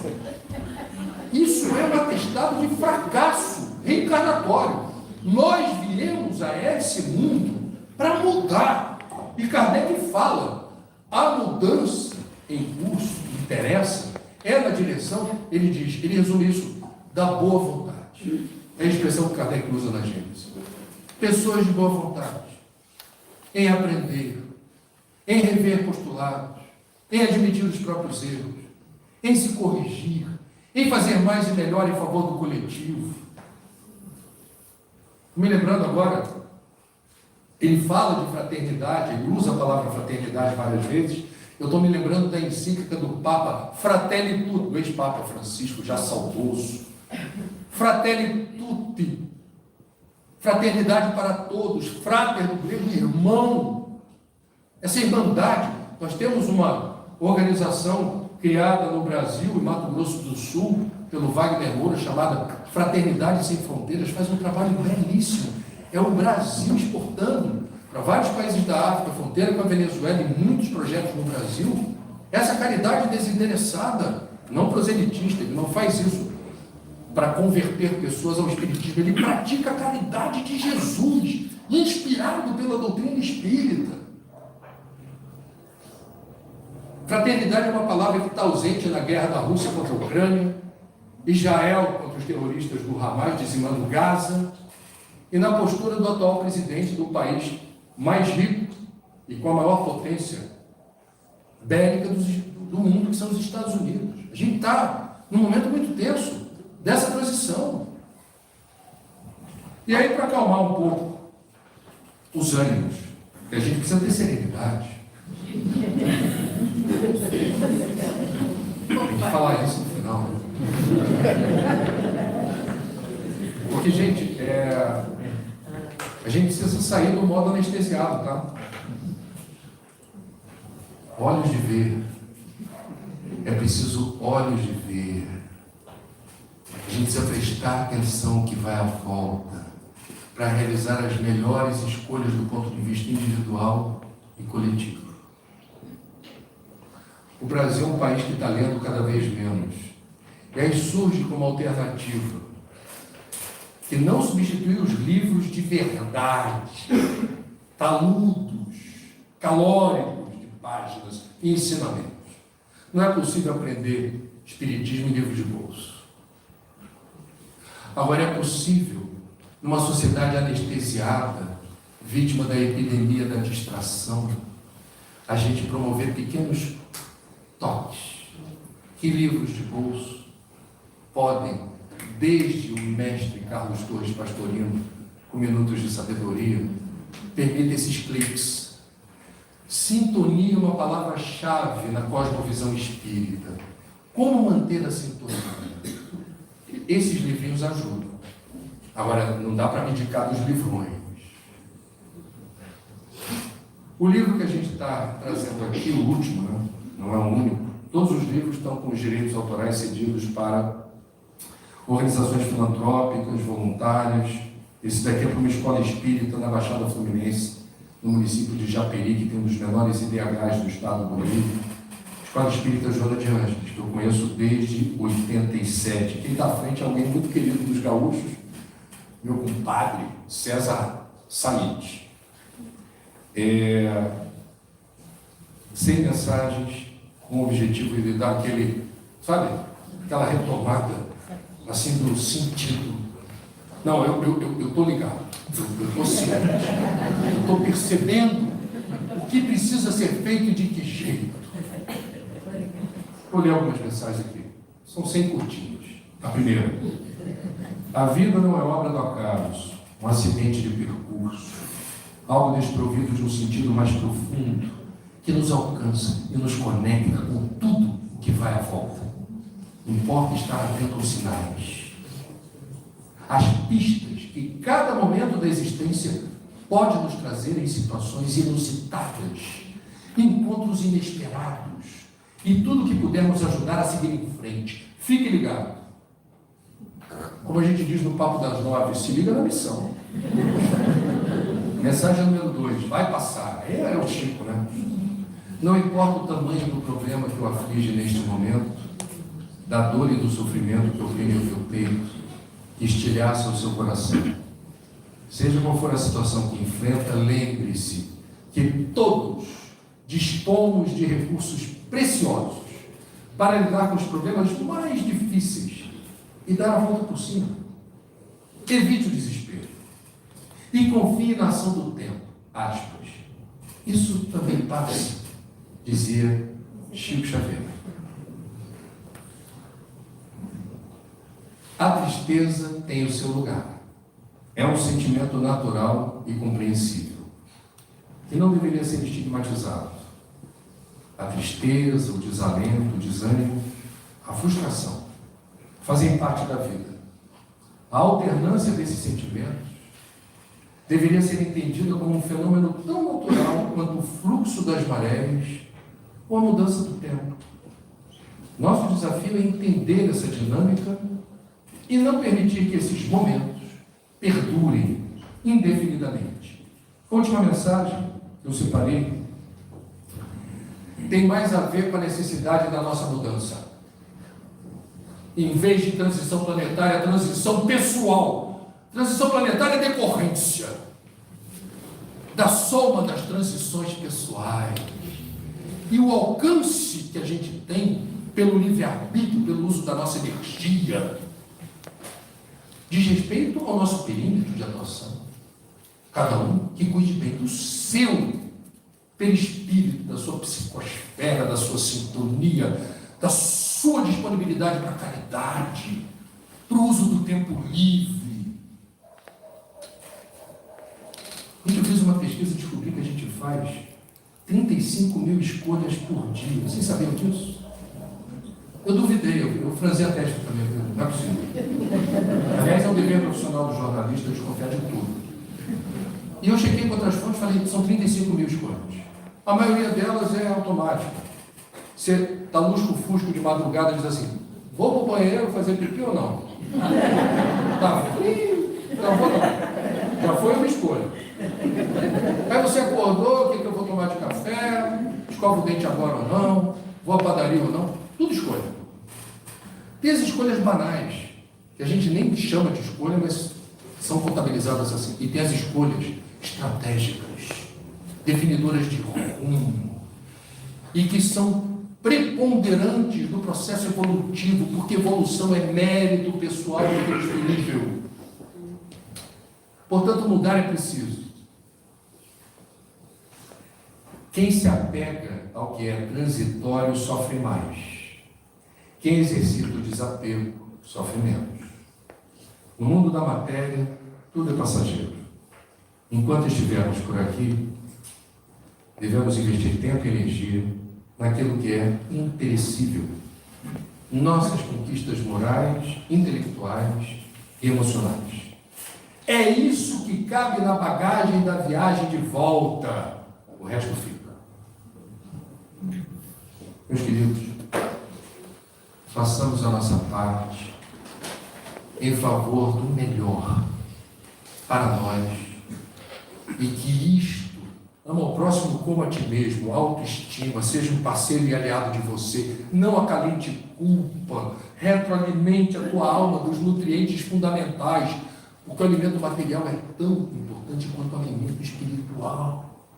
Isso é um atestado de fracasso reencarnatório. Nós viemos a esse mundo para mudar. E Kardec fala: a mudança em curso que interessa é na direção, ele diz, ele resume isso, da boa vontade. É a expressão que Kardec usa na Gênesis. Pessoas de boa vontade, em aprender, em rever postulados, em admitir os próprios erros, em se corrigir, em fazer mais e melhor em favor do coletivo. Me lembrando agora, ele fala de fraternidade, ele usa a palavra fraternidade várias vezes. Eu estou me lembrando da encíclica do Papa Fratelli Tutti, do ex-Papa Francisco, já saudoso. Fratelli Tutti, fraternidade para todos, frater do grego, irmão. Essa irmandade, nós temos uma organização criada no Brasil, em Mato Grosso do Sul, pelo Wagner Moura, chamada Fraternidade Sem Fronteiras, faz um trabalho belíssimo. É o Brasil exportando para vários países da África, fronteira com a Venezuela e muitos projetos no Brasil. Essa caridade desinteressada, não proselitista, ele não faz isso para converter pessoas ao espiritismo, ele pratica a caridade de Jesus, inspirado pela doutrina espírita. Fraternidade é uma palavra que está ausente na guerra da Rússia contra a Ucrânia, Israel contra os terroristas do Hamas dizimando Gaza, e na postura do atual presidente do país mais rico e com a maior potência bélica do mundo, que são os Estados Unidos. A gente está num momento muito tenso dessa transição. E aí, para acalmar um pouco os ânimos, a gente precisa ter serenidade. Tem que falar isso no final. Porque, gente, a gente precisa sair do modo anestesiado, tá? Olhos de ver. É preciso olhos de ver. A gente precisa prestar atenção que vai à volta para realizar as melhores escolhas do ponto de vista individual e coletivo. O Brasil é um país que está lendo cada vez menos. E aí surge como alternativa que não substitui os livros de verdade, taludos, calóricos de páginas e ensinamentos. Não é possível aprender espiritismo em livro de bolso. Agora é possível, numa sociedade anestesiada, vítima da epidemia da distração, a gente promover pequenos toques. Que livros de bolso podem, desde o mestre Carlos Torres Pastorino, com Minutos de Sabedoria, permite esses cliques. Sintonia é uma palavra-chave na cosmovisão espírita. Como manter a sintonia? Esses livrinhos ajudam. Agora, não dá para abdicar dos livrões. O livro que a gente está trazendo aqui, o último, né? Não é o único, todos os livros estão com os direitos autorais cedidos para organizações filantrópicas, voluntárias. Esse daqui é para uma escola espírita na Baixada Fluminense, no município de Japeri, que tem um dos menores IDHs do estado do Rio. Escola Espírita Joana de Ângeles, que eu conheço desde 87. Quem está à frente é alguém muito querido dos gaúchos, meu compadre César Salite. 100 mensagens com o objetivo de dar aquele, sabe, aquela retomada assim do sentido. Não, eu estou ligado, eu estou ciente, eu estou percebendo o que precisa ser feito e de que jeito. Vou ler algumas mensagens aqui, são 100 curtinhas. A primeira: a vida não é obra do acaso, um acidente de percurso, algo desprovido de um sentido mais profundo, que nos alcança e nos conecta com tudo que vai à volta. Importa estar atento aos sinais, às pistas que cada momento da existência pode nos trazer em situações inusitadas, encontros inesperados, e tudo que pudermos ajudar a seguir em frente. Fique ligado. Como a gente diz no Papo das 9, se liga na missão. Mensagem número 2, vai passar. É o Chico, né? Não importa o tamanho do problema que o aflige neste momento, da dor e do sofrimento que oprime o teu peito, que estilhaça o seu coração. Seja qual for a situação que enfrenta, lembre-se que todos dispomos de recursos preciosos para lidar com os problemas mais difíceis e dar a volta por cima. Evite o desespero e confie na ação do tempo. Aspas. Isso também passa, dizia Chico Xavier. A tristeza tem o seu lugar. É um sentimento natural e compreensível, que não deveria ser estigmatizado. A tristeza, o desalento, o desânimo, a frustração fazem parte da vida. A alternância desses sentimentos deveria ser entendida como um fenômeno tão natural quanto o fluxo das marés ou a mudança do tempo. Nosso desafio é entender essa dinâmica e não permitir que esses momentos perdurem indefinidamente. A última mensagem que eu separei tem mais a ver com a necessidade da nossa mudança. Em vez de transição planetária, transição pessoal. Transição planetária é decorrência da soma das transições pessoais. E o alcance que a gente tem pelo livre-arbítrio, pelo uso da nossa energia, diz respeito ao nosso perímetro de atuação. Cada um que cuide bem do seu perispírito, da sua psicosfera, da sua sintonia, da sua disponibilidade para a caridade, para o uso do tempo livre. Quando eu fiz uma pesquisa, descobri que a gente faz 35 mil escolhas por dia. Vocês sabiam disso? Eu duvidei, eu franzi a testa também, não é possível. Aliás, é um dever profissional do jornalista desconfiar de tudo. E eu chequei com outras fontes e falei que são 35 mil escolhas. A maioria delas é automática. Você está lusco-fusco de madrugada e diz assim, vou para o banheiro fazer pipi ou não? Tá frio? Não vou não. Já foi uma escolha. Aí você acordou, o que eu vou tomar de café? Escova o dente agora ou não? Vou à padaria ou não? Tudo escolha. Tem as escolhas banais, que a gente nem chama de escolha, mas são contabilizadas assim. E tem as escolhas estratégicas, definidoras de rumo, e que são preponderantes do processo evolutivo, porque evolução é mérito pessoal e transferível. Portanto, mudar é preciso. Quem se apega ao que é transitório sofre mais. Quem exercita o desapego sofre menos. No mundo da matéria, tudo é passageiro. Enquanto estivermos por aqui, devemos investir tempo e energia naquilo que é imperecível. Nossas conquistas morais, intelectuais e emocionais. É isso que cabe na bagagem da viagem de volta. O resto fica. Meus queridos, façamos a nossa parte em favor do melhor para nós e que isto, ama ao próximo como a ti mesmo, autoestima, seja um parceiro e aliado de você, não acalente culpa, retroalimente a tua alma dos nutrientes fundamentais, porque o alimento material é tão importante quanto o alimento espiritual,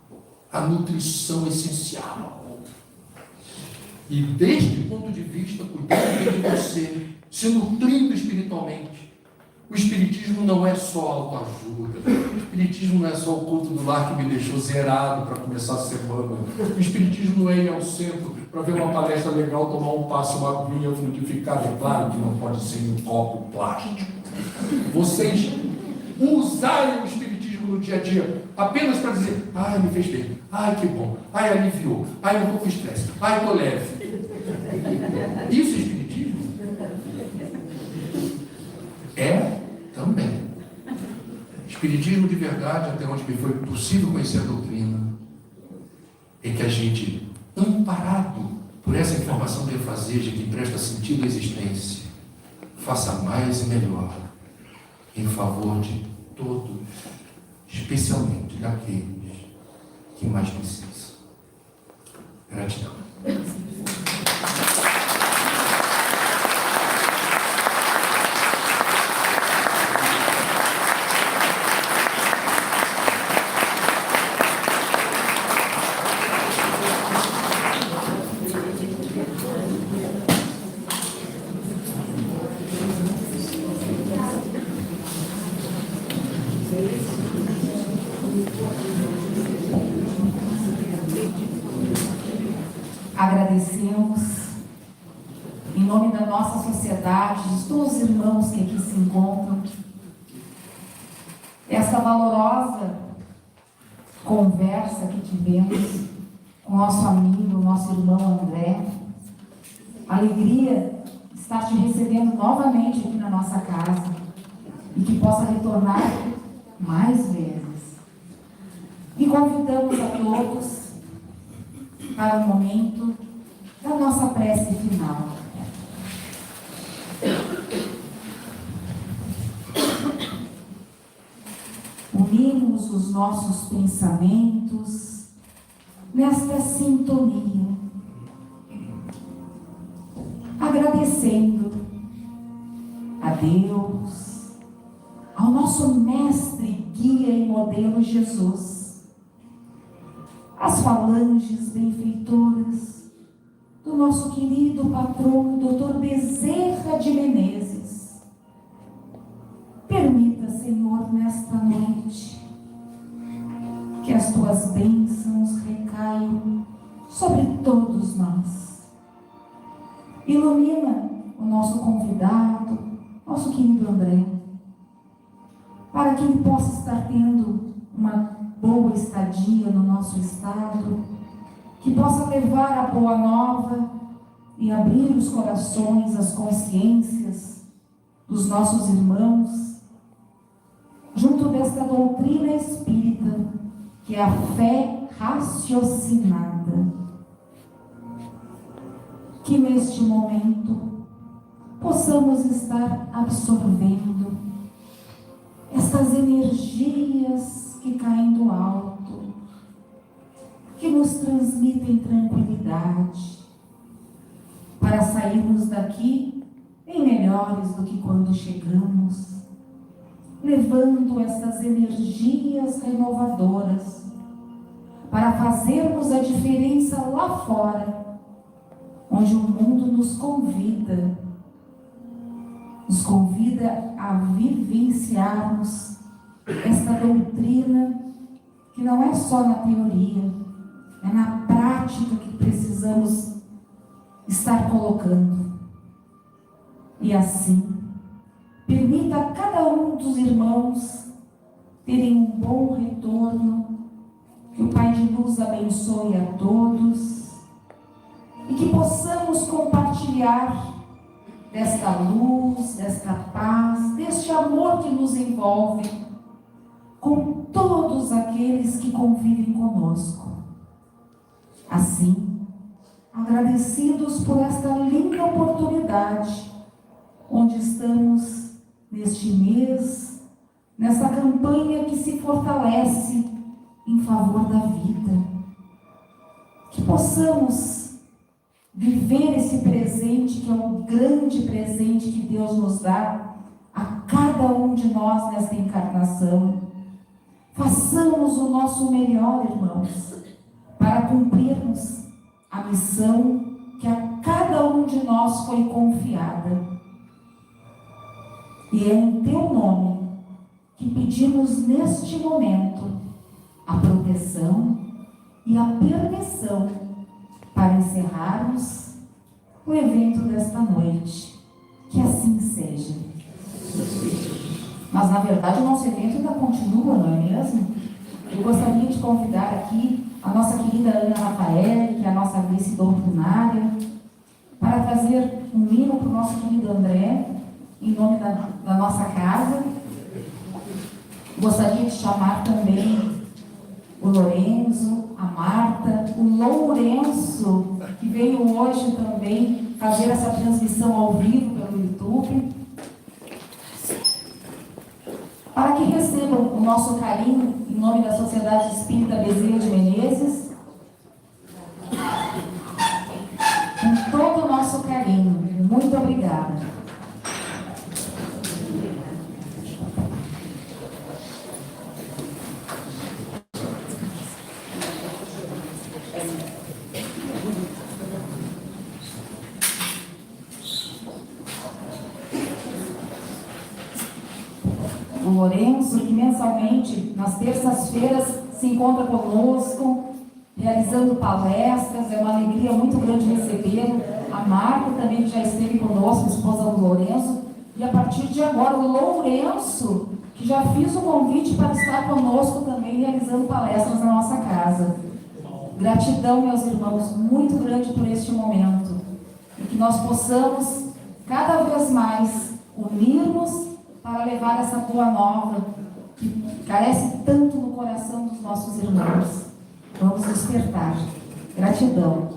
a nutrição essencial. E deste ponto de vista, cuidando bem de você, se nutrindo espiritualmente. O espiritismo não é só autoajuda. O espiritismo não é só o culto do lar que me deixou zerado para começar a semana. O espiritismo não é ir ao centro para ver uma palestra legal, tomar um passo, uma aguinha frutificada. É claro que não pode ser em um copo plástico. Vocês usarem o espiritismo no dia a dia apenas para dizer, ai, me fez bem, ai, que bom, ai, aliviou, ai, eu estou com estresse, ai, estou leve. Isso é espiritismo? É também. Espiritismo de verdade, até onde me foi possível conhecer a doutrina, é que a gente, amparado por essa informação benfazeja que presta sentido à existência, faça mais e melhor em favor de todos, especialmente daqueles que mais precisam. Gratidão. Agradecemos, em nome da nossa sociedade, de todos os irmãos que aqui se encontram, essa valorosa conversa que tivemos com nosso amigo, nosso irmão André. Alegria estar te recebendo novamente aqui na nossa casa e que possa retornar mais vezes. E convidamos a todos para o momento da nossa prece final. Unimos os nossos pensamentos nesta sintonia, agradecendo a Deus, ao nosso mestre, guia e modelo Jesus, as falanges benfeitoras do nosso querido patrono, Dr. Bezerra de Menezes. Permita, Senhor, nesta noite, que as tuas bênçãos recaiam sobre todos nós. Ilumina o nosso convidado, nosso querido André, para que ele possa estar tendo uma boa estadia no nosso estado, que possa levar a boa nova e abrir os corações, as consciências dos nossos irmãos, junto desta doutrina espírita, que é a fé raciocinada. Que neste momento possamos estar absorvendo estas energias que caem do alto, que nos transmitem tranquilidade, para sairmos daqui bem melhores do que quando chegamos, levando essas energias renovadoras para fazermos a diferença lá fora, onde o mundo nos convida a vivenciarmos esta doutrina que não é só na teoria, é na prática que precisamos estar colocando. E assim, permita a cada um dos irmãos terem um bom retorno, que o Pai de Luz abençoe a todos e que possamos compartilhar desta luz, desta paz, deste amor que nos envolve com todos aqueles que convivem conosco. Assim, agradecidos por esta linda oportunidade, onde estamos neste mês, nessa campanha que se fortalece em favor da vida. Que possamos viver esse presente, que é um grande presente que Deus nos dá a cada um de nós nesta encarnação. Façamos o nosso melhor, irmãos, para cumprirmos a missão que a cada um de nós foi confiada. E é em teu nome que pedimos neste momento a proteção e a permissão para encerrarmos o evento desta noite. Que assim seja. Mas, na verdade, o nosso evento ainda continua, não é mesmo? Eu gostaria de convidar aqui a nossa querida Ana Rafael, que é a nossa vice-doutrinária, para trazer um hino para o nosso querido André, em nome da nossa casa. Gostaria de chamar também o Lorenzo, a Marta, o Lourenço, que veio hoje também fazer essa transmissão ao vivo pelo YouTube. para que recebam o nosso carinho em nome da Sociedade Espírita Bezerra de Menezes, com todo o nosso carinho. Muito obrigada. O Lourenço, que mensalmente, nas terças-feiras, se encontra conosco, realizando palestras. É uma alegria muito grande recebê-lo. A Marta também, que já esteve conosco, esposa do Lourenço. E a partir de agora, o Lourenço, que já fiz o convite para estar conosco também, realizando palestras na nossa casa. Gratidão, meus irmãos, muito grande por este momento. E que nós possamos, cada vez mais, unirmos para levar essa boa nova que carece tanto no coração dos nossos irmãos. Vamos despertar. Gratidão.